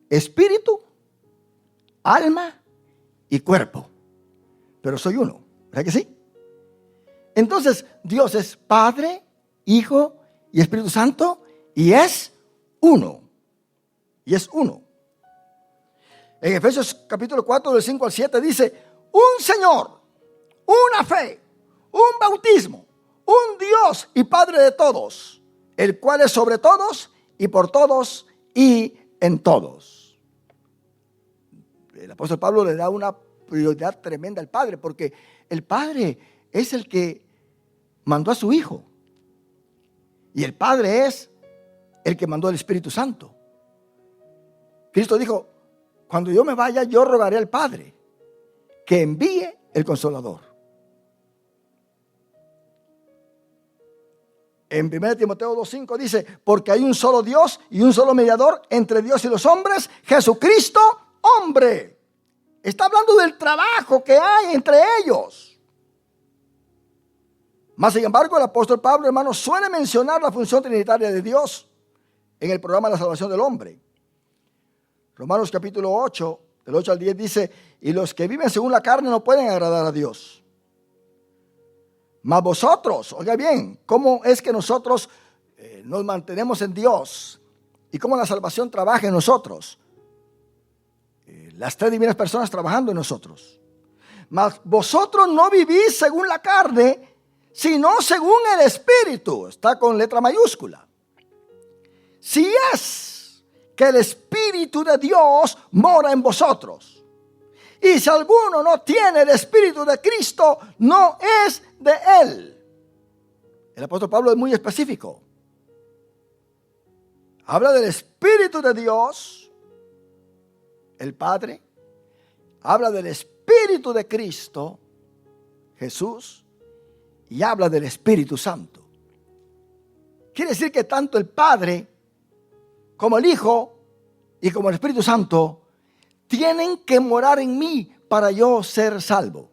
espíritu, alma y cuerpo. Pero soy uno. ¿Verdad que sí? Entonces, Dios es Padre, Hijo y Espíritu Santo y es uno. Y es uno. En Efesios capítulo 4, del 5 al 7 dice, un Señor, una fe, un bautismo, un Dios y Padre de todos, el cual es sobre todos y por todos y en todos. El apóstol Pablo le da una prioridad tremenda al Padre, porque el Padre es el que mandó a su Hijo. Y el Padre es el que mandó al Espíritu Santo. Cristo dijo, cuando yo me vaya, yo rogaré al Padre que envíe el Consolador. En 1 Timoteo 2:5 dice, porque hay un solo Dios y un solo mediador entre Dios y los hombres, Jesucristo, hombre. Está hablando del trabajo que hay entre ellos. Más sin embargo, el apóstol Pablo, hermano, suele mencionar la función trinitaria de Dios en el programa de la salvación del hombre. Romanos capítulo 8, del 8 al 10 dice, y los que viven según la carne no pueden agradar a Dios. Mas vosotros, oiga bien, ¿cómo es que nosotros nos mantenemos en Dios? ¿Y cómo la salvación trabaja en nosotros? Las tres divinas personas trabajando en nosotros. Mas vosotros no vivís según la carne, sino según el Espíritu. Está con letra mayúscula. Si es que el Espíritu de Dios mora en vosotros. Y si alguno no tiene el Espíritu de Cristo, no es de él. El apóstol Pablo es muy específico. Habla del Espíritu de Dios, el Padre. Habla del Espíritu de Cristo, Jesús. Y habla del Espíritu Santo. Quiere decir que tanto el Padre como el Hijo y como el Espíritu Santo tienen que morar en mí para yo ser salvo.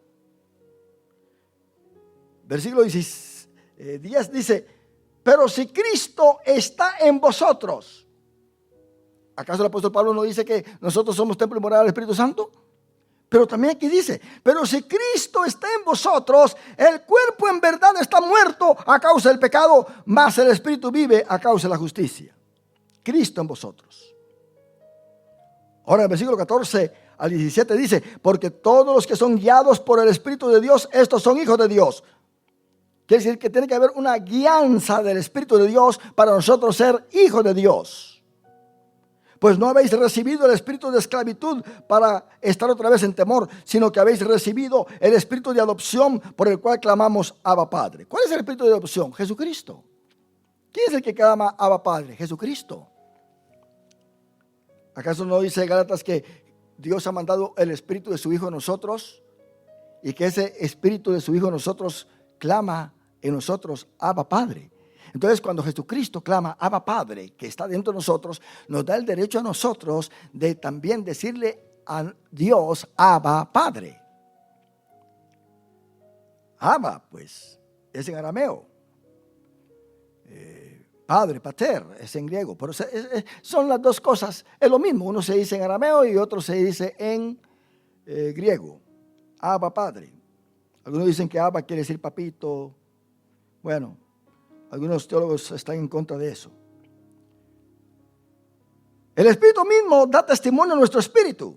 Versículo 10 dice: pero si Cristo está en vosotros, ¿acaso el apóstol Pablo no dice que nosotros somos templo y morada del Espíritu Santo? Pero también aquí dice: pero si Cristo está en vosotros, el cuerpo en verdad está muerto a causa del pecado, mas el Espíritu vive a causa de la justicia. Cristo en vosotros. Ahora en el versículo 14 al 17 dice: porque todos los que son guiados por el Espíritu de Dios, estos son hijos de Dios. Quiere decir que tiene que haber una guianza del Espíritu de Dios para nosotros ser hijos de Dios. Pues no habéis recibido el espíritu de esclavitud para estar otra vez en temor, sino que habéis recibido el espíritu de adopción por el cual clamamos Abba Padre. ¿Cuál es el espíritu de adopción? Jesucristo. ¿Quién es el que clama Abba Padre? Jesucristo. ¿Acaso no dice Gálatas que Dios ha mandado el espíritu de su Hijo en nosotros? Y que ese espíritu de su Hijo en nosotros clama en nosotros Abba Padre. Entonces cuando Jesucristo clama Abba Padre, que está dentro de nosotros, nos da el derecho a nosotros de también decirle a Dios Abba Padre. Abba, pues, es en arameo. Padre, pater, es en griego. Pero son las dos cosas, es lo mismo. Uno se dice en arameo y otro se dice en griego. Abba Padre. Algunos dicen que Abba quiere decir papito. Bueno, algunos teólogos están en contra de eso. El Espíritu mismo da testimonio a nuestro espíritu.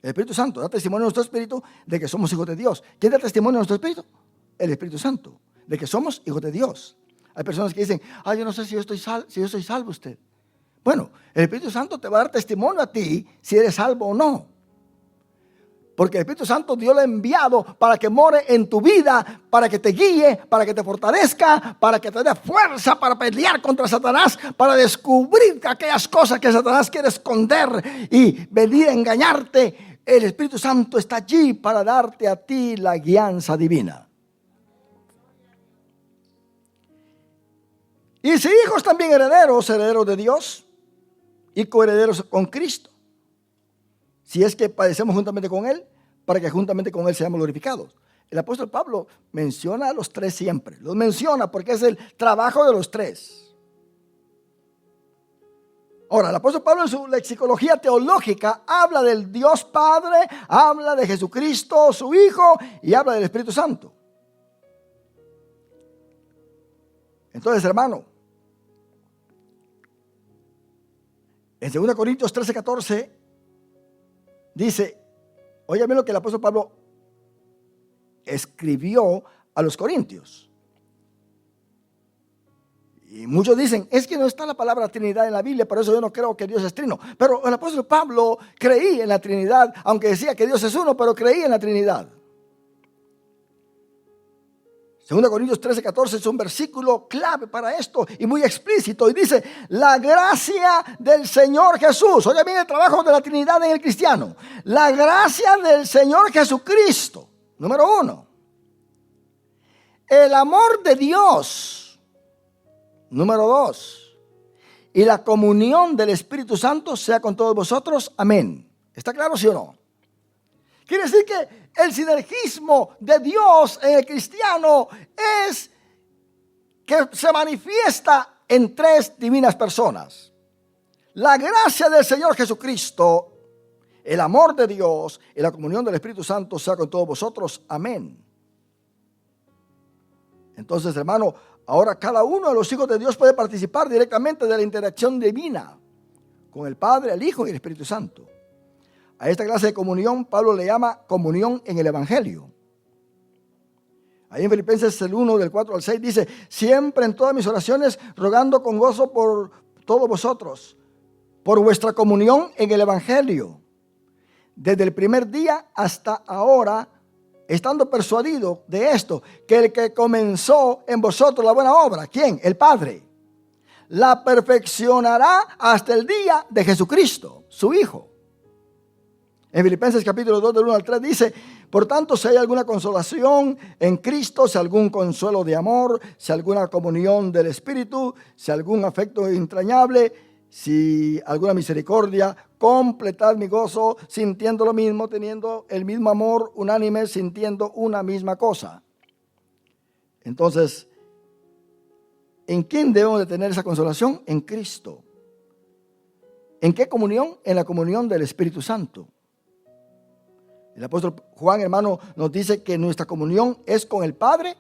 El Espíritu Santo da testimonio a nuestro espíritu de que somos hijos de Dios. ¿Quién da testimonio a nuestro espíritu? El Espíritu Santo, de que somos hijos de Dios. Hay personas que dicen: yo no sé si yo soy salvo usted. Bueno, el Espíritu Santo te va a dar testimonio a ti si eres salvo o no. Porque el Espíritu Santo Dios lo ha enviado para que more en tu vida, para que te guíe, para que te fortalezca, para que te dé fuerza para pelear contra Satanás, para descubrir aquellas cosas que Satanás quiere esconder y venir a engañarte. El Espíritu Santo está allí para darte a ti la guianza divina. Y si hijos también herederos de Dios y coherederos con Cristo. Si es que padecemos juntamente con Él, para que juntamente con Él seamos glorificados. El apóstol Pablo menciona a los tres siempre. Los menciona porque es el trabajo de los tres. Ahora, el apóstol Pablo en su lexicología teológica habla del Dios Padre, habla de Jesucristo, su Hijo, y habla del Espíritu Santo. Entonces, hermano, en 2 Corintios 13:14 dice, óyame lo que el apóstol Pablo escribió a los corintios. Y muchos dicen, es que no está la palabra Trinidad en la Biblia, por eso yo no creo que Dios es trino. Pero el apóstol Pablo creía en la Trinidad, aunque decía que Dios es uno, pero creía en la Trinidad. 2 Corintios 13:14 es un versículo clave para esto y muy explícito. Y dice, la gracia del Señor Jesús. Oiga bien el trabajo de la Trinidad en el cristiano. La gracia del Señor Jesucristo. Número 1. El amor de Dios. Número 2. Y la comunión del Espíritu Santo sea con todos vosotros. Amén. ¿Está claro, sí o no? Quiere decir que el sinergismo de Dios en el cristiano es que se manifiesta en tres divinas personas. La gracia del Señor Jesucristo, el amor de Dios y la comunión del Espíritu Santo sea con todos vosotros. Amén. Entonces, hermano, ahora cada uno de los hijos de Dios puede participar directamente de la interacción divina con el Padre, el Hijo y el Espíritu Santo. A esta clase de comunión Pablo le llama comunión en el Evangelio. Ahí en Filipenses 1, del 4 al 6 dice: siempre en todas mis oraciones rogando con gozo por todos vosotros, por vuestra comunión en el Evangelio, desde el primer día hasta ahora, estando persuadido de esto, que el que comenzó en vosotros la buena obra, ¿quién? El Padre, la perfeccionará hasta el día de Jesucristo, su Hijo. En Filipenses capítulo 2, del 1 al 3 dice: por tanto, si hay alguna consolación en Cristo, si algún consuelo de amor, si alguna comunión del Espíritu, si algún afecto entrañable, si alguna misericordia, completad mi gozo, sintiendo lo mismo, teniendo el mismo amor, unánime, sintiendo una misma cosa. Entonces, ¿en quién debemos de tener esa consolación? En Cristo. ¿En qué comunión? En la comunión del Espíritu Santo. El apóstol Juan, hermano, nos dice que nuestra comunión es con el Padre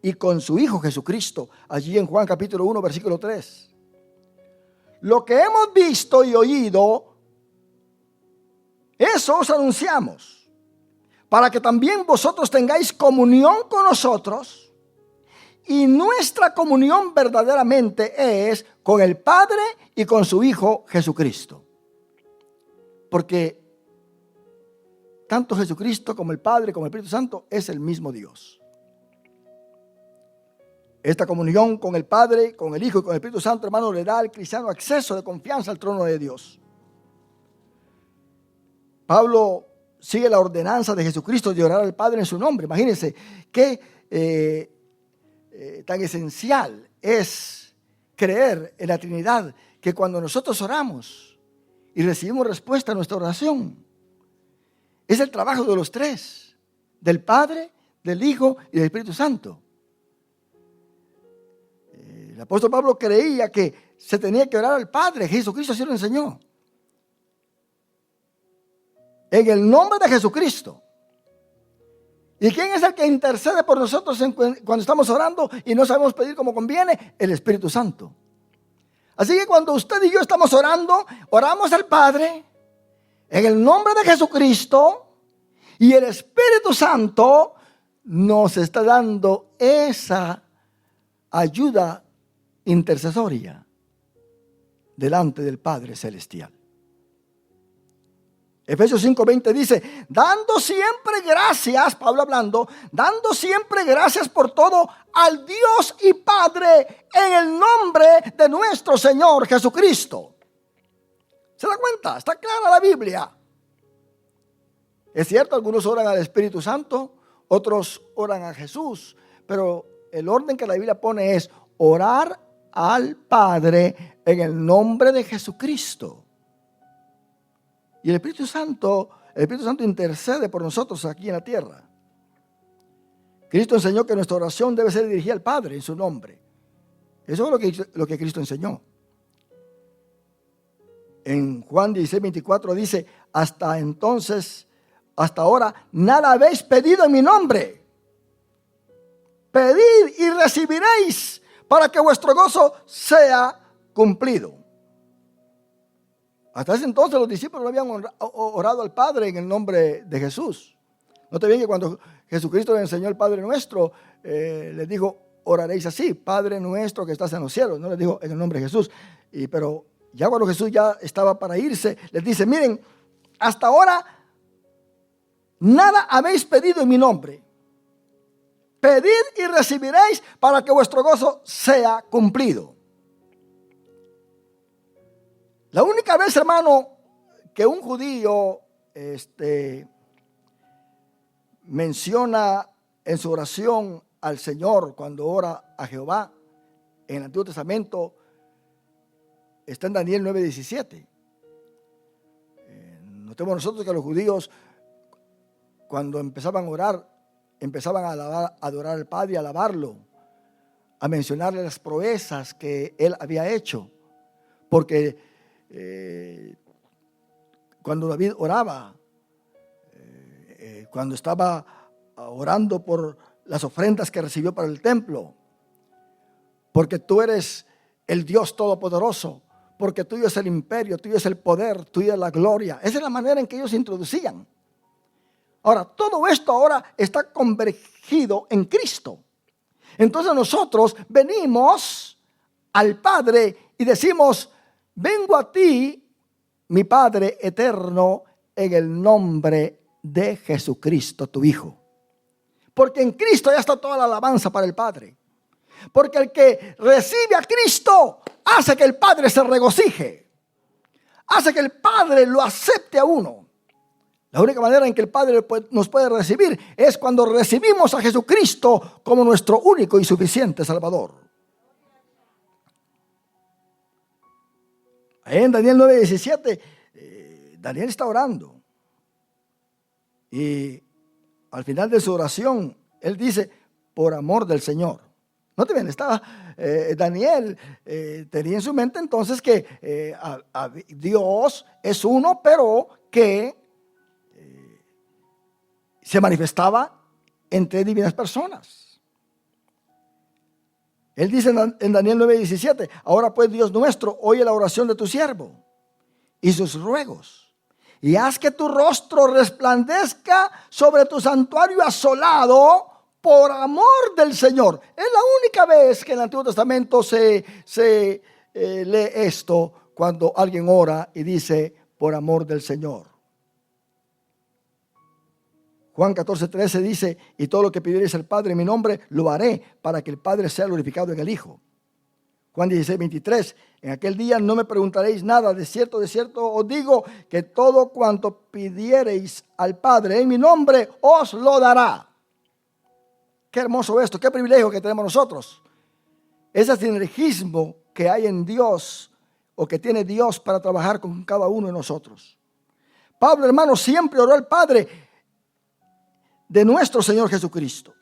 y con su Hijo Jesucristo. Allí en Juan capítulo 1, versículo 3. Lo que hemos visto y oído, eso os anunciamos, para que también vosotros tengáis comunión con nosotros. Y nuestra comunión verdaderamente es con el Padre y con su Hijo Jesucristo. Porque tanto Jesucristo como el Padre, como el Espíritu Santo, es el mismo Dios. Esta comunión con el Padre, con el Hijo y con el Espíritu Santo, hermano, le da al cristiano acceso de confianza al trono de Dios. Pablo sigue la ordenanza de Jesucristo de orar al Padre en su nombre. Imagínense qué tan esencial es creer en la Trinidad, que cuando nosotros oramos y recibimos respuesta a nuestra oración, es el trabajo de los tres, del Padre, del Hijo y del Espíritu Santo. El apóstol Pablo creía que se tenía que orar al Padre. Jesucristo así lo enseñó. En el nombre de Jesucristo. ¿Y quién es el que intercede por nosotros cuando estamos orando y no sabemos pedir como conviene? El Espíritu Santo. Así que cuando usted y yo estamos orando, oramos al Padre en el nombre de Jesucristo, y el Espíritu Santo nos está dando esa ayuda intercesoria delante del Padre Celestial. Efesios 5:20 dice: dando siempre gracias, Pablo hablando, dando siempre gracias por todo al Dios y Padre en el nombre de nuestro Señor Jesucristo. ¿Se da cuenta? Está clara la Biblia. Es cierto, algunos oran al Espíritu Santo, otros oran a Jesús, pero el orden que la Biblia pone es orar al Padre en el nombre de Jesucristo. Y el Espíritu Santo intercede por nosotros aquí en la tierra. Cristo enseñó que nuestra oración debe ser dirigida al Padre en su nombre. Eso es lo que Cristo enseñó. En Juan 16:24 dice: hasta ahora, nada habéis pedido en mi nombre. Pedid y recibiréis, para que vuestro gozo sea cumplido. Hasta ese entonces los discípulos no habían orado al Padre en el nombre de Jesús. Note bien que cuando Jesucristo le enseñó el Padre Nuestro, les dijo: oraréis así, Padre nuestro que estás en los cielos. No les dijo en el nombre de Jesús. Pero ya cuando Jesús ya estaba para irse, les dice: miren, hasta ahora nada habéis pedido en mi nombre. Pedid y recibiréis, para que vuestro gozo sea cumplido. La única vez, hermano, que un judío menciona en su oración al Señor cuando ora a Jehová en el Antiguo Testamento está en Daniel 9:17. Notemos nosotros que los judíos, cuando empezaban a orar, empezaban a adorar al Padre, a alabarlo, a mencionarle las proezas que Él había hecho. Porque cuando David oraba, cuando estaba orando por las ofrendas que recibió para el templo, porque tú eres el Dios Todopoderoso, porque tuyo es el imperio, tuyo es el poder, tuya es la gloria. Esa es la manera en que ellos se introducían. Ahora, todo esto ahora está convergido en Cristo. Entonces nosotros venimos al Padre y decimos: vengo a ti, mi Padre eterno, en el nombre de Jesucristo, tu Hijo. Porque en Cristo ya está toda la alabanza para el Padre. Porque el que recibe a Cristo hace que el Padre se regocije. Hace que el Padre lo acepte a uno. La única manera en que el Padre nos puede recibir es cuando recibimos a Jesucristo como nuestro único y suficiente Salvador. Ahí en Daniel 9:17, Daniel está orando. Y al final de su oración, él dice: por amor del Señor. Note bien, Daniel tenía en su mente entonces que Dios es uno, pero que se manifestaba en tres divinas personas. Él dice en Daniel 9:17: ahora pues, Dios nuestro, oye la oración de tu siervo y sus ruegos, y haz que tu rostro resplandezca sobre tu santuario asolado por amor del Señor. Es la única vez que en el Antiguo Testamento se lee esto, cuando alguien ora y dice: por amor del Señor. Juan 14:13 dice: y todo lo que pidiereis al Padre en mi nombre, lo haré, para que el Padre sea glorificado en el Hijo. Juan 16:23: en aquel día no me preguntaréis nada, de cierto os digo, que todo cuanto pidiereis al Padre en mi nombre, os lo dará. Qué hermoso esto, qué privilegio que tenemos nosotros. Ese sinergismo que hay en Dios, o que tiene Dios para trabajar con cada uno de nosotros. Pablo, hermano, siempre oró al Padre de nuestro Señor Jesucristo.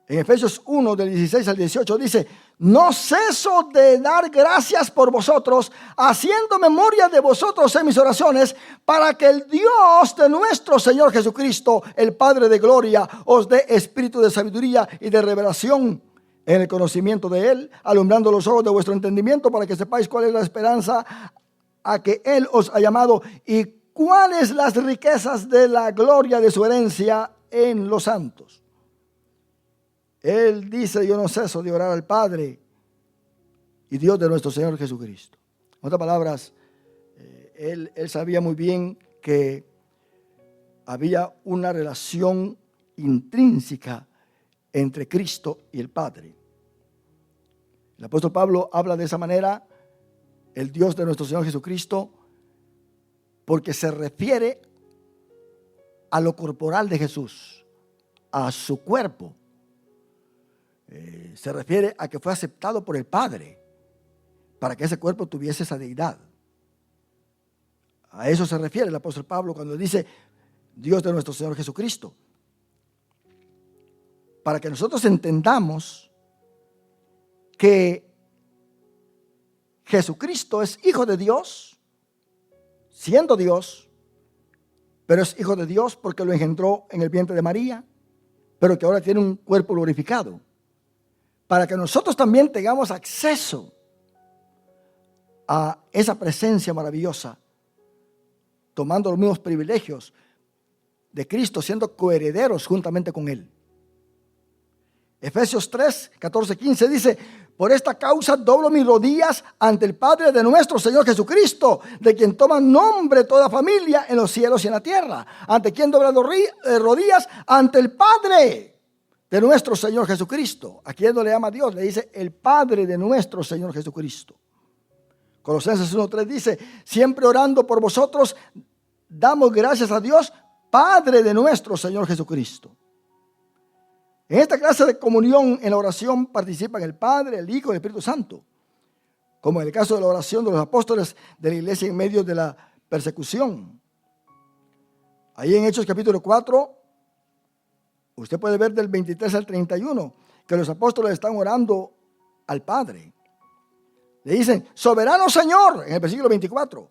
En Efesios 1, del 16 al 18 dice: no ceso de dar gracias por vosotros, haciendo memoria de vosotros en mis oraciones, para que el Dios de nuestro Señor Jesucristo, el Padre de gloria, os dé espíritu de sabiduría y de revelación en el conocimiento de Él, alumbrando los ojos de vuestro entendimiento, para que sepáis cuál es la esperanza a que Él os ha llamado, y cuáles las riquezas de la gloria de su herencia en los santos. Él dice: yo no ceso de orar al Padre y Dios de nuestro Señor Jesucristo. En otras palabras, él sabía muy bien que había una relación intrínseca entre Cristo y el Padre. El apóstol Pablo habla de esa manera: el Dios de nuestro Señor Jesucristo, porque se refiere a lo corporal de Jesús, a su cuerpo. Se refiere a que fue aceptado por el Padre para que ese cuerpo tuviese esa deidad. A eso se refiere el apóstol Pablo cuando dice: Dios de nuestro Señor Jesucristo. Para que nosotros entendamos que Jesucristo es hijo de Dios, siendo Dios, pero es hijo de Dios porque lo engendró en el vientre de María, pero que ahora tiene un cuerpo glorificado. Para que nosotros también tengamos acceso a esa presencia maravillosa, tomando los mismos privilegios de Cristo, siendo coherederos juntamente con Él. Efesios 3, 14, 15 dice: por esta causa doblo mis rodillas ante el Padre de nuestro Señor Jesucristo, de quien toma nombre toda familia en los cielos y en la tierra, ante quien dobla rodillas ante el Padre de nuestro Señor Jesucristo. ¿A quién no le llama Dios? Le dice: el Padre de nuestro Señor Jesucristo. Colosenses 1:3 dice: siempre orando por vosotros, damos gracias a Dios, Padre de nuestro Señor Jesucristo. En esta clase de comunión en la oración participan el Padre, el Hijo y el Espíritu Santo, como en el caso de la oración de los apóstoles de la iglesia en medio de la persecución. Ahí en Hechos capítulo 4, usted puede ver del 23 al 31 que los apóstoles están orando al Padre. Le dicen: soberano Señor, en el versículo 24,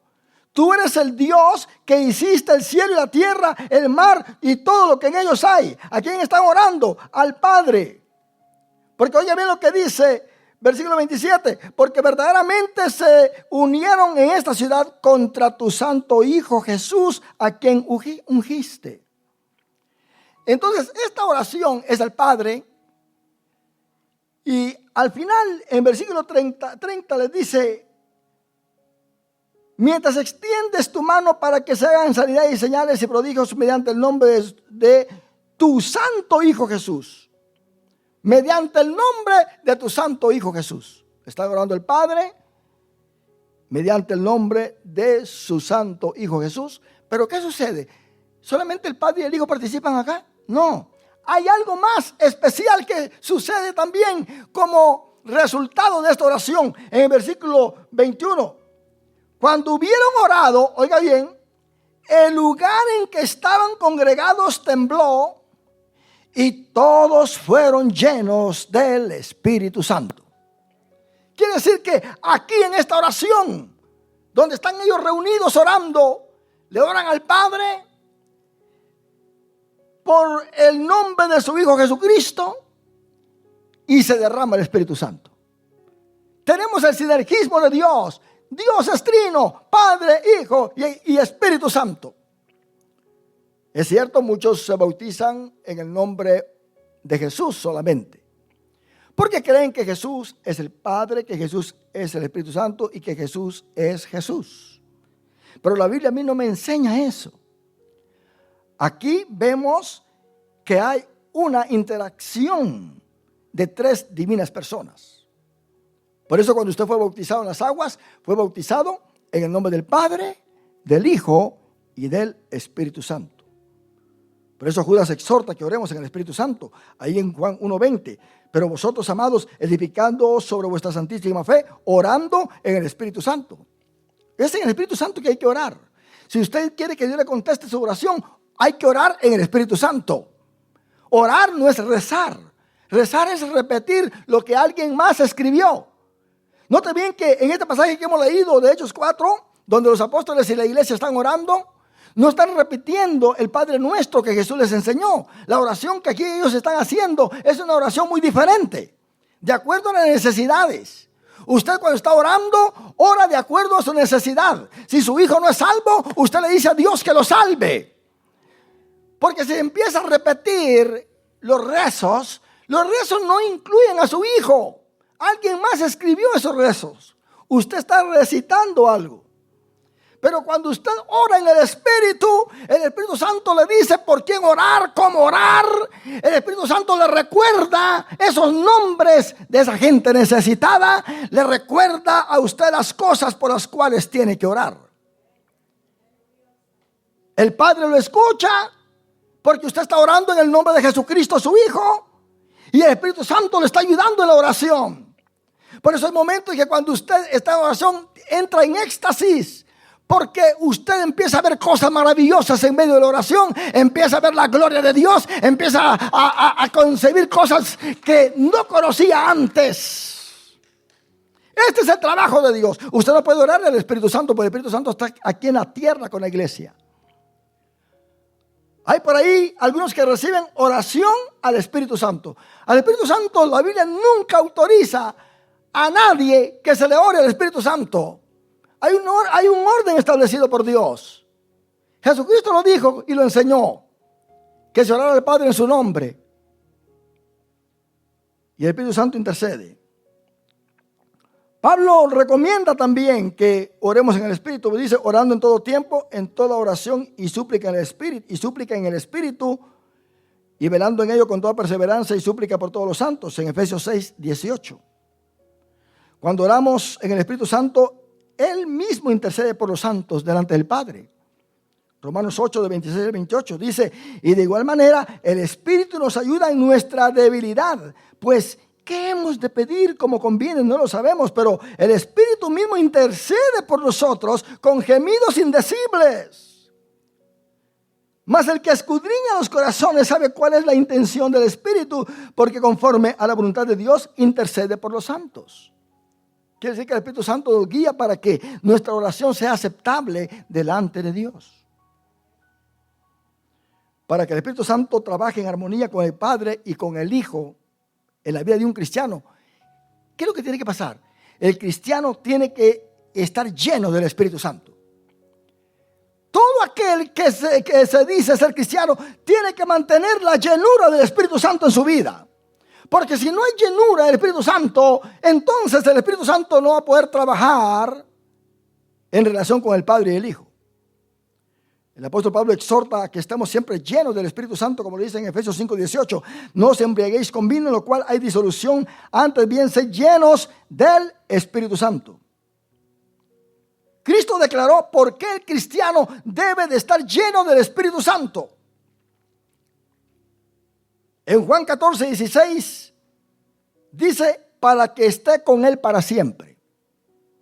Tú eres el Dios que hiciste el cielo y la tierra, el mar y todo lo que en ellos hay. ¿A quién están orando? Al Padre. Porque oye bien lo que dice versículo 27. Porque verdaderamente se unieron en esta ciudad contra tu santo Hijo Jesús, a quien ungiste. Entonces esta oración es al Padre. Y al final, en versículo 30 les dice: mientras extiendes tu mano para que se hagan sanidad y señales y prodigios mediante el nombre de tu santo Hijo Jesús. Mediante el nombre de tu santo Hijo Jesús. Está orando el Padre mediante el nombre de su santo Hijo Jesús. Pero ¿qué sucede? ¿Solamente el Padre y el Hijo participan acá? No. Hay algo más especial que sucede también como resultado de esta oración. En el versículo 21. Cuando hubieron orado, oiga bien, el lugar en que estaban congregados tembló y todos fueron llenos del Espíritu Santo. Quiere decir que aquí en esta oración, donde están ellos reunidos orando, le oran al Padre por el nombre de su Hijo Jesucristo y se derrama el Espíritu Santo. Tenemos el sinergismo de Dios. Dios es trino, Padre, Hijo y Espíritu Santo. Es cierto, muchos se bautizan en el nombre de Jesús solamente, porque creen que Jesús es el Padre, que Jesús es el Espíritu Santo y que Jesús es Jesús. Pero la Biblia a mí no me enseña eso. Aquí vemos que hay una interacción de tres divinas personas. Por eso cuando usted fue bautizado en las aguas, fue bautizado en el nombre del Padre, del Hijo y del Espíritu Santo. Por eso Judas exhorta que oremos en el Espíritu Santo, ahí en Juan 1:20. Pero vosotros, amados, edificando sobre vuestra santísima fe, orando en el Espíritu Santo. Es en el Espíritu Santo que hay que orar. Si usted quiere que Dios le conteste su oración, hay que orar en el Espíritu Santo. Orar no es rezar. Rezar es repetir lo que alguien más escribió. Note bien que en este pasaje que hemos leído de Hechos 4, donde los apóstoles y la iglesia están orando, no están repitiendo el Padre Nuestro que Jesús les enseñó. La oración que aquí ellos están haciendo es una oración muy diferente, de acuerdo a las necesidades. Usted cuando está orando, ora de acuerdo a su necesidad. Si su hijo no es salvo, usted le dice a Dios que lo salve. Porque si empieza a repetir los rezos no incluyen a su hijo. Alguien más escribió esos rezos. Usted está recitando algo. Pero cuando usted ora en el Espíritu Santo le dice por quién orar, cómo orar. El Espíritu Santo le recuerda esos nombres de esa gente necesitada. Le recuerda a usted las cosas por las cuales tiene que orar. El Padre lo escucha porque usted está orando en el nombre de Jesucristo, su Hijo. Y el Espíritu Santo le está ayudando en la oración. Por eso hay momentos en que cuando usted está en oración entra en éxtasis. Porque usted empieza a ver cosas maravillosas en medio de la oración. Empieza a ver la gloria de Dios. Empieza a concebir cosas que no conocía antes. Este es el trabajo de Dios. Usted no puede orar al Espíritu Santo, porque el Espíritu Santo está aquí en la tierra con la iglesia. Hay por ahí algunos que reciben oración al Espíritu Santo. Al Espíritu Santo la Biblia nunca autoriza a nadie que se le ore al Espíritu Santo. Hay un orden establecido por Dios. Jesucristo lo dijo y lo enseñó, que se orara al Padre en su nombre. Y el Espíritu Santo intercede. Pablo recomienda también que oremos en el Espíritu. Dice, orando en todo tiempo, en toda oración y súplica en el Espíritu, y velando en ello con toda perseverancia y súplica por todos los santos, en Efesios 6:18. Cuando oramos en el Espíritu Santo, Él mismo intercede por los santos delante del Padre. Romanos 8, de 26 al 28 dice, y de igual manera el Espíritu nos ayuda en nuestra debilidad, pues ¿qué hemos de pedir como conviene? No lo sabemos, pero el Espíritu mismo intercede por nosotros con gemidos indecibles. Mas el que escudriña los corazones sabe cuál es la intención del Espíritu, porque conforme a la voluntad de Dios intercede por los santos. Quiere decir que el Espíritu Santo nos guía para que nuestra oración sea aceptable delante de Dios. Para que el Espíritu Santo trabaje en armonía con el Padre y con el Hijo en la vida de un cristiano, ¿qué es lo que tiene que pasar? El cristiano tiene que estar lleno del Espíritu Santo. Todo aquel que se dice ser cristiano tiene que mantener la llenura del Espíritu Santo en su vida. Porque si no hay llenura del Espíritu Santo, entonces el Espíritu Santo no va a poder trabajar en relación con el Padre y el Hijo. El apóstol Pablo exhorta a que estemos siempre llenos del Espíritu Santo, como lo dice en Efesios 5:18. No os embriaguéis con vino, en lo cual hay disolución, antes bien sed llenos del Espíritu Santo. Cristo declaró por qué el cristiano debe de estar lleno del Espíritu Santo. En Juan 14:16 dice, para que esté con él para siempre.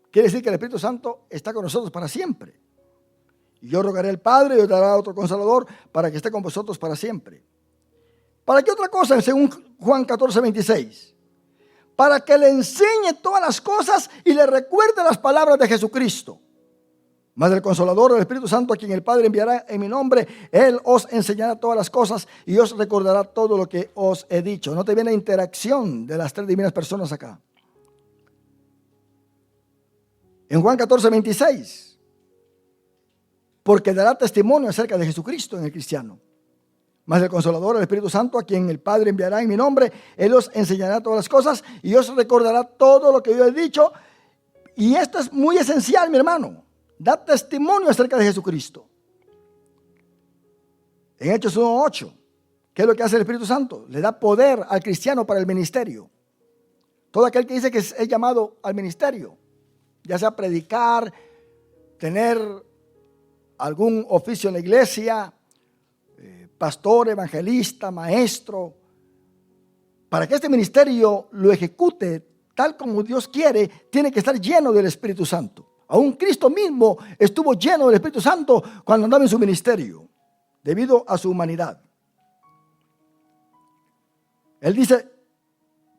Quiere decir que el Espíritu Santo está con nosotros para siempre. Y yo rogaré al Padre y os dará otro Consolador para que esté con vosotros para siempre. ¿Para qué otra cosa? Según Juan 14:26. Para que le enseñe todas las cosas y le recuerde las palabras de Jesucristo. Mas el Consolador, el Espíritu Santo, a quien el Padre enviará en mi nombre, Él os enseñará todas las cosas y os recordará todo lo que os he dicho. No te viene la interacción de las tres divinas personas acá. En Juan 14:26, porque dará testimonio acerca de Jesucristo en el cristiano. Mas el Consolador, el Espíritu Santo, a quien el Padre enviará en mi nombre, Él os enseñará todas las cosas y os recordará todo lo que yo he dicho. Y esto es muy esencial, mi hermano. Da testimonio acerca de Jesucristo. En Hechos 1:8, ¿qué es lo que hace el Espíritu Santo? Le da poder al cristiano para el ministerio. Todo aquel que dice que es llamado al ministerio, ya sea predicar, tener algún oficio en la iglesia, pastor, evangelista, maestro, para que este ministerio lo ejecute tal como Dios quiere, tiene que estar lleno del Espíritu Santo. Aún Cristo mismo estuvo lleno del Espíritu Santo cuando andaba en su ministerio, debido a su humanidad. Él dice,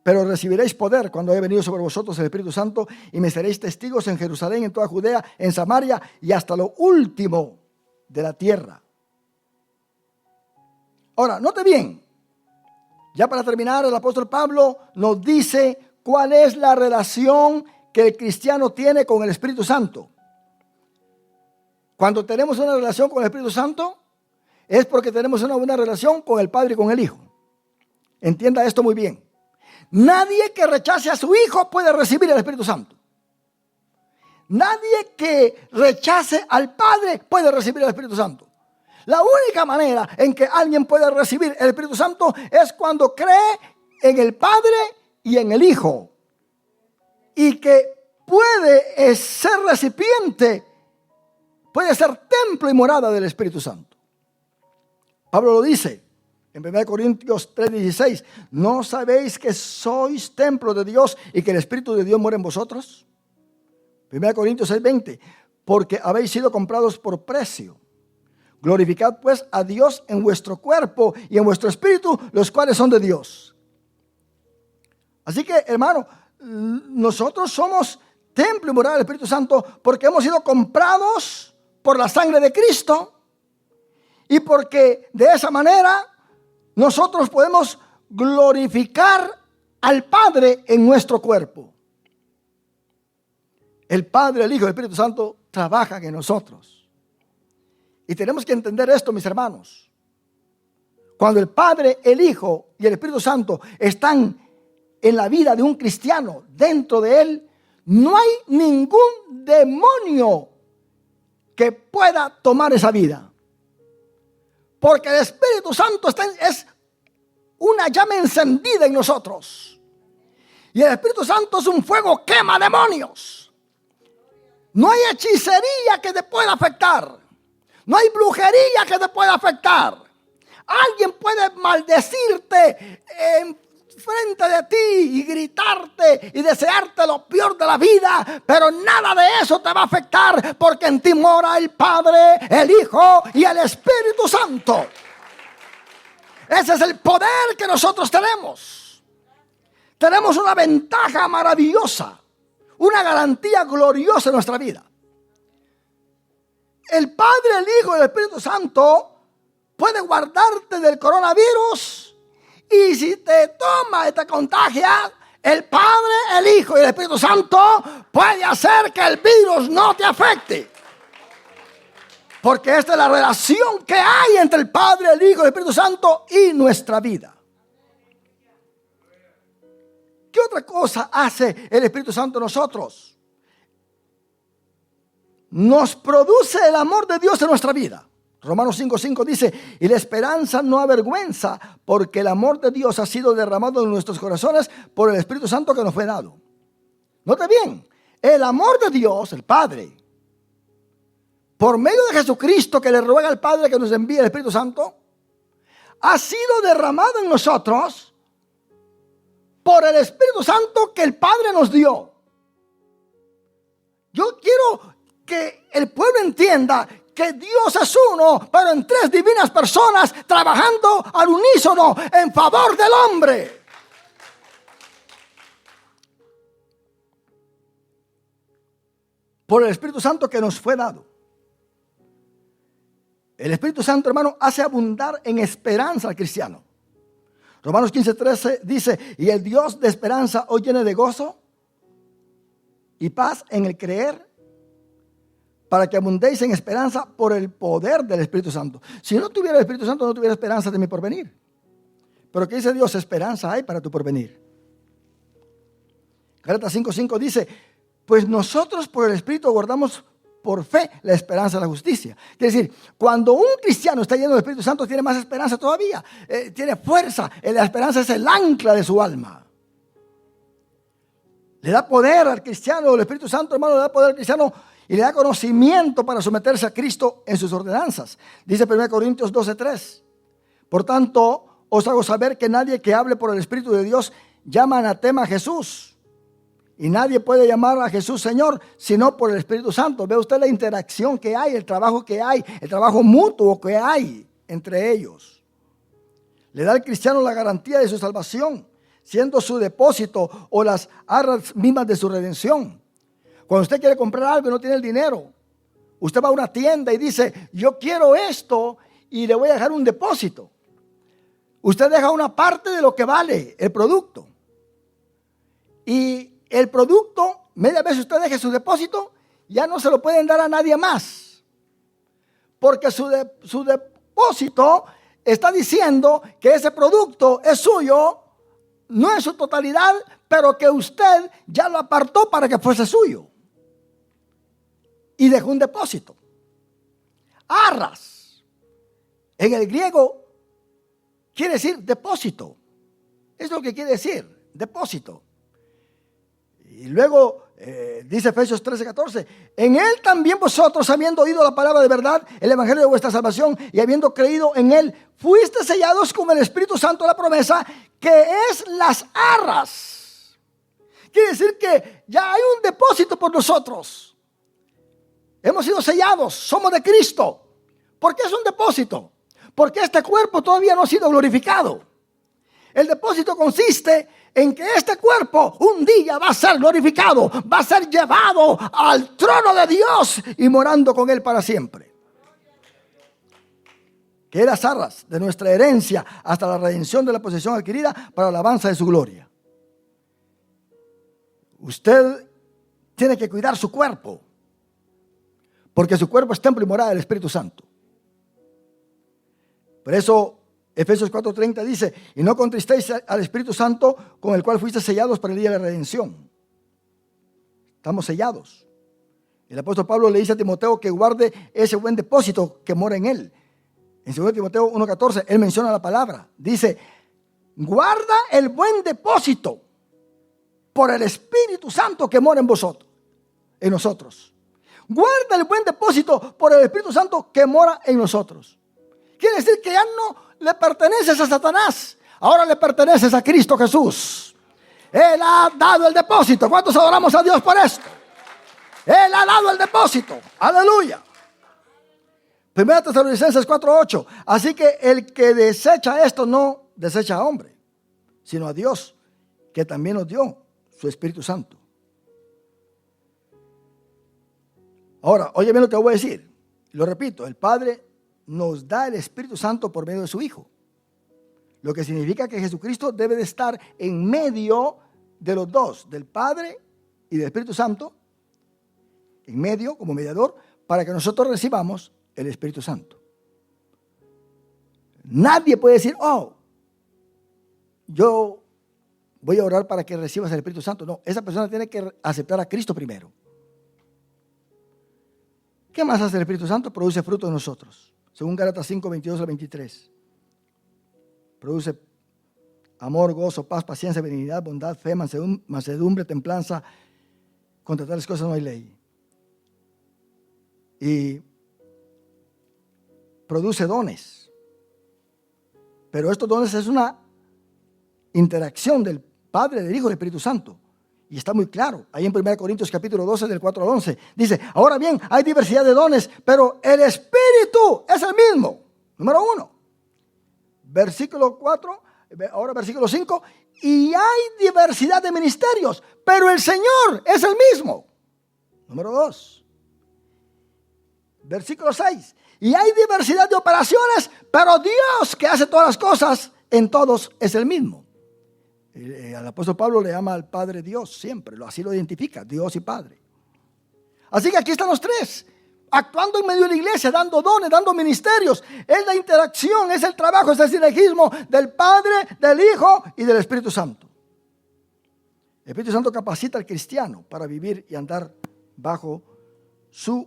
pero recibiréis poder cuando haya venido sobre vosotros el Espíritu Santo y me seréis testigos en Jerusalén, en toda Judea, en Samaria y hasta lo último de la tierra. Ahora, note bien, ya para terminar, el apóstol Pablo nos dice cuál es la relación que el cristiano tiene con el Espíritu Santo. Cuando tenemos una relación con el Espíritu Santo, es porque tenemos una buena relación con el Padre y con el Hijo. Entienda esto muy bien. Nadie que rechace a su Hijo puede recibir el Espíritu Santo. Nadie que rechace al Padre puede recibir el Espíritu Santo. La única manera en que alguien puede recibir el Espíritu Santo es cuando cree en el Padre y en el Hijo. Y que puede ser recipiente, puede ser templo y morada del Espíritu Santo. Pablo lo dice en 1 Corintios 3:16. ¿No sabéis que sois templo de Dios y que el Espíritu de Dios mora en vosotros? 1 Corintios 6:20. Porque habéis sido comprados por precio. Glorificad pues a Dios en vuestro cuerpo y en vuestro espíritu, los cuales son de Dios. Así que, hermano, nosotros somos templo y morada del Espíritu Santo porque hemos sido comprados por la sangre de Cristo y porque de esa manera nosotros podemos glorificar al Padre en nuestro cuerpo. El Padre, el Hijo y el Espíritu Santo trabajan en nosotros. Y tenemos que entender esto, mis hermanos. Cuando el Padre, el Hijo y el Espíritu Santo están en la vida de un cristiano, dentro de él, no hay ningún demonio que pueda tomar esa vida. Porque el Espíritu Santo es una llama encendida en nosotros. Y el Espíritu Santo es un fuego que quema demonios. No hay hechicería que te pueda afectar. No hay brujería que te pueda afectar. Alguien puede maldecirte en frente de ti y gritarte y desearte lo peor de la vida, pero nada de eso te va a afectar porque en ti mora el Padre, el Hijo y el Espíritu Santo. Ese es el poder que nosotros tenemos. Tenemos una ventaja maravillosa, una garantía gloriosa en nuestra vida. El Padre, el Hijo y el Espíritu Santo puede guardarte del coronavirus, y si te toma y te contagia, el Padre, el Hijo y el Espíritu Santo puede hacer que el virus no te afecte. Porque esta es la relación que hay entre el Padre, el Hijo y el Espíritu Santo y nuestra vida. ¿Qué otra cosa hace el Espíritu Santo en nosotros? Nos produce el amor de Dios en nuestra vida. Romanos 5:5 dice: y la esperanza no avergüenza, porque el amor de Dios ha sido derramado en nuestros corazones por el Espíritu Santo que nos fue dado. Note bien, el amor de Dios, el Padre, por medio de Jesucristo, que le ruega al Padre que nos envíe el Espíritu Santo, ha sido derramado en nosotros por el Espíritu Santo que el Padre nos dio. Yo quiero que el pueblo entienda que Dios es uno, pero en tres divinas personas trabajando al unísono en favor del hombre. Por el Espíritu Santo que nos fue dado. El Espíritu Santo, hermano, hace abundar en esperanza al cristiano. Romanos 15:13 dice: y el Dios de esperanza os llene de gozo y paz en el creer, para que abundéis en esperanza por el poder del Espíritu Santo. Si no tuviera el Espíritu Santo, no tuviera esperanza de mi porvenir. Pero ¿qué dice Dios? Esperanza hay para tu porvenir. Gálatas 5:5 dice: pues nosotros por el Espíritu guardamos por fe la esperanza de la justicia. Quiere decir, cuando un cristiano está lleno del Espíritu Santo, tiene más esperanza todavía, tiene fuerza. La esperanza es el ancla de su alma. Le da poder al cristiano, el Espíritu Santo, hermano, le da poder al cristiano y le da conocimiento para someterse a Cristo en sus ordenanzas. Dice 1 Corintios 12:3: por tanto, os hago saber que nadie que hable por el Espíritu de Dios llama anatema a Jesús. Y nadie puede llamar a Jesús Señor, sino por el Espíritu Santo. Ve usted la interacción que hay, el trabajo que hay, el trabajo mutuo que hay entre ellos. Le da al cristiano la garantía de su salvación, siendo su depósito o las arras mismas de su redención. Cuando usted quiere comprar algo y no tiene el dinero, usted va a una tienda y dice: yo quiero esto y le voy a dejar un depósito. Usted deja una parte de lo que vale el producto. Y el producto, media vez usted deje su depósito, ya no se lo pueden dar a nadie más. Porque su depósito está diciendo que ese producto es suyo, no en su totalidad, pero que usted ya lo apartó para que fuese suyo. Y dejó un depósito. Arras, en el griego, quiere decir depósito. Es lo que quiere decir, depósito. Y luego dice Efesios 13:14: en él también vosotros, habiendo oído la palabra de verdad, el evangelio de vuestra salvación, y habiendo creído en él, fuiste sellados con el Espíritu Santo de la promesa, que es las arras. Quiere decir que ya hay un depósito por nosotros. Hemos sido sellados, somos de Cristo. ¿Por qué es un depósito? Porque este cuerpo todavía no ha sido glorificado. El depósito consiste en que este cuerpo un día va a ser glorificado, va a ser llevado al trono de Dios y morando con él para siempre. Que las arras de nuestra herencia hasta la redención de la posesión adquirida para la alabanza de su gloria. Usted tiene que cuidar su cuerpo, porque su cuerpo es templo y morada del Espíritu Santo. Por eso Efesios 4:30 dice: y no contristéis al Espíritu Santo, con el cual fuiste sellados para el día de la redención. Estamos sellados. El apóstol Pablo le dice a Timoteo que guarde ese buen depósito que mora en él. En 2 Timoteo 1:14 él menciona la palabra. Dice: guarda el buen depósito por el Espíritu Santo que mora en vosotros, en nosotros. Guarda el buen depósito por el Espíritu Santo que mora en nosotros. Quiere decir que ya no le perteneces a Satanás, ahora le perteneces a Cristo Jesús. Él ha dado el depósito. ¿Cuántos adoramos a Dios por esto? Él ha dado el depósito. Aleluya. 1 Tesalonicenses 4:8. Así que el que desecha esto no desecha a hombre, sino a Dios, que también nos dio su Espíritu Santo. Ahora, oye bien lo que voy a decir. Lo repito, el Padre nos da el Espíritu Santo por medio de su Hijo. Lo que significa que Jesucristo debe de estar en medio de los dos, del Padre y del Espíritu Santo, en medio como mediador, para que nosotros recibamos el Espíritu Santo. Nadie puede decir, oh, yo voy a orar para que recibas el Espíritu Santo. No, esa persona tiene que aceptar a Cristo primero. ¿Qué más hace el Espíritu Santo? Produce fruto en nosotros. Según Gálatas 5, 22 al 23. Produce amor, gozo, paz, paciencia, benignidad, bondad, fe, mansedumbre, templanza. Contra tales cosas no hay ley. Y produce dones. Pero estos dones es una interacción del Padre, del Hijo y del Espíritu Santo. Y está muy claro, ahí en 1 Corintios capítulo 12 del 4 al 11, dice, ahora bien, hay diversidad de dones, pero el Espíritu es el mismo. Número 1. Versículo 4, ahora versículo 5, y hay diversidad de ministerios, pero el Señor es el mismo. Número 2. Versículo 6, y hay diversidad de operaciones, pero Dios que hace todas las cosas, en todos es el mismo. Al apóstol Pablo le llama al Padre Dios siempre, así lo identifica, Dios y Padre. Así que aquí están los tres, actuando en medio de la iglesia, dando dones, dando ministerios. Es la interacción, es el trabajo, es el sinergismo del Padre, del Hijo y del Espíritu Santo. El Espíritu Santo capacita al cristiano para vivir y andar bajo su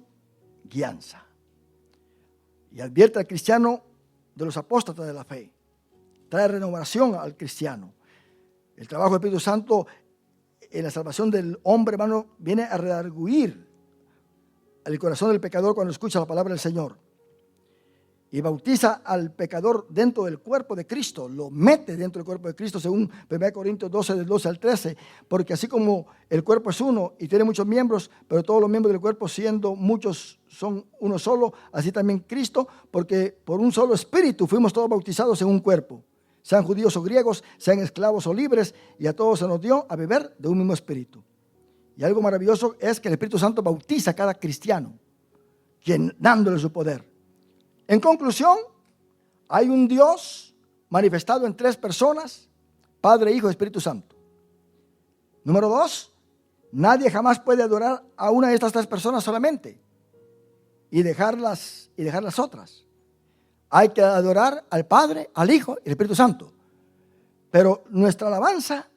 guianza. Y advierte al cristiano de los apóstatas de la fe. Trae renovación al cristiano. El trabajo del Espíritu Santo en la salvación del hombre, hermano, viene a redarguir el corazón del pecador cuando escucha la palabra del Señor. Y bautiza al pecador dentro del cuerpo de Cristo, lo mete dentro del cuerpo de Cristo, según 1 Corintios 12, del 12 al 13, porque así como el cuerpo es uno y tiene muchos miembros, pero todos los miembros del cuerpo, siendo muchos, son uno solo, así también Cristo, porque por un solo espíritu fuimos todos bautizados en un cuerpo. Sean judíos o griegos, sean esclavos o libres, y a todos se nos dio a beber de un mismo espíritu. Y algo maravilloso es que el Espíritu Santo bautiza a cada cristiano, dándole su poder. En conclusión, hay un Dios manifestado en tres personas, Padre, Hijo y Espíritu Santo. Número 2, nadie jamás puede adorar a una de estas tres personas solamente y dejar las otras. Hay que adorar al Padre, al Hijo y al Espíritu Santo. Pero nuestra alabanza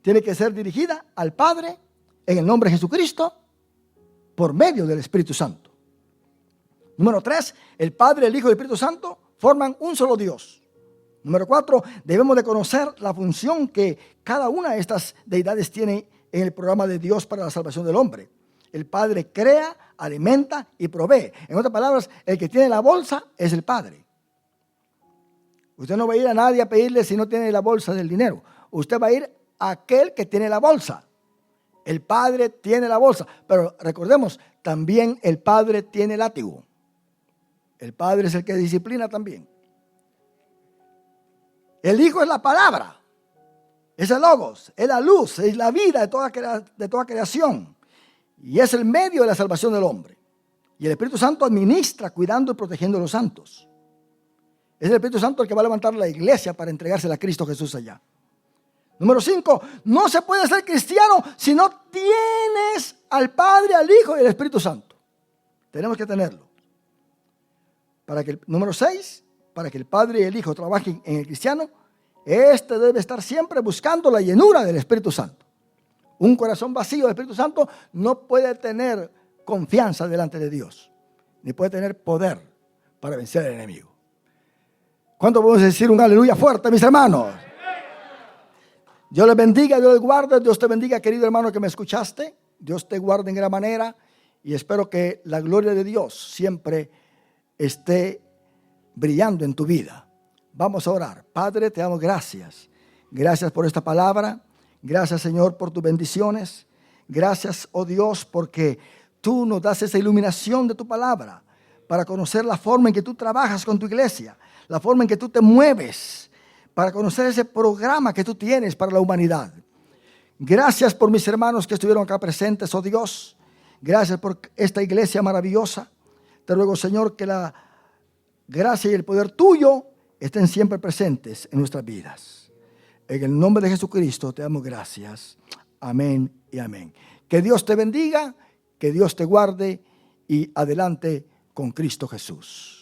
tiene que ser dirigida al Padre en el nombre de Jesucristo por medio del Espíritu Santo. Número 3, el Padre, el Hijo y el Espíritu Santo forman un solo Dios. Número 4, debemos de conocer la función que cada una de estas deidades tiene en el programa de Dios para la salvación del hombre. El Padre crea, alimenta y provee. En otras palabras, el que tiene la bolsa es el Padre. Usted no va a ir a nadie a pedirle si no tiene la bolsa del dinero. Usted va a ir a aquel que tiene la bolsa. El Padre tiene la bolsa. Pero recordemos, también el Padre tiene el látigo. El Padre es el que disciplina también. El Hijo es la palabra. Es el logos, es la luz, es la vida de toda creación. Y es el medio de la salvación del hombre. Y el Espíritu Santo administra, cuidando y protegiendo a los santos. Es el Espíritu Santo el que va a levantar la iglesia para entregársela a Cristo Jesús allá. Número 5, no se puede ser cristiano si no tienes al Padre, al Hijo y al Espíritu Santo. Tenemos que tenerlo. Número 6, para que el Padre y el Hijo trabajen en el cristiano, este debe estar siempre buscando la llenura del Espíritu Santo. Un corazón vacío del Espíritu Santo no puede tener confianza delante de Dios, ni puede tener poder para vencer al enemigo. ¿Cuánto podemos decir un aleluya fuerte, mis hermanos? Dios les bendiga, Dios les guarde, Dios te bendiga, querido hermano que me escuchaste. Dios te guarde en gran manera y espero que la gloria de Dios siempre esté brillando en tu vida. Vamos a orar. Padre, te damos gracias. Gracias por esta palabra. Gracias, Señor, por tus bendiciones. Gracias, oh Dios, porque tú nos das esa iluminación de tu palabra para conocer la forma en que tú trabajas con tu iglesia, la forma en que tú te mueves, para conocer ese programa que tú tienes para la humanidad. Gracias por mis hermanos que estuvieron acá presentes, oh Dios. Gracias por esta iglesia maravillosa. Te ruego, Señor, que la gracia y el poder tuyo estén siempre presentes en nuestras vidas. En el nombre de Jesucristo te damos gracias. Amén y amén. Que Dios te bendiga, que Dios te guarde y adelante con Cristo Jesús.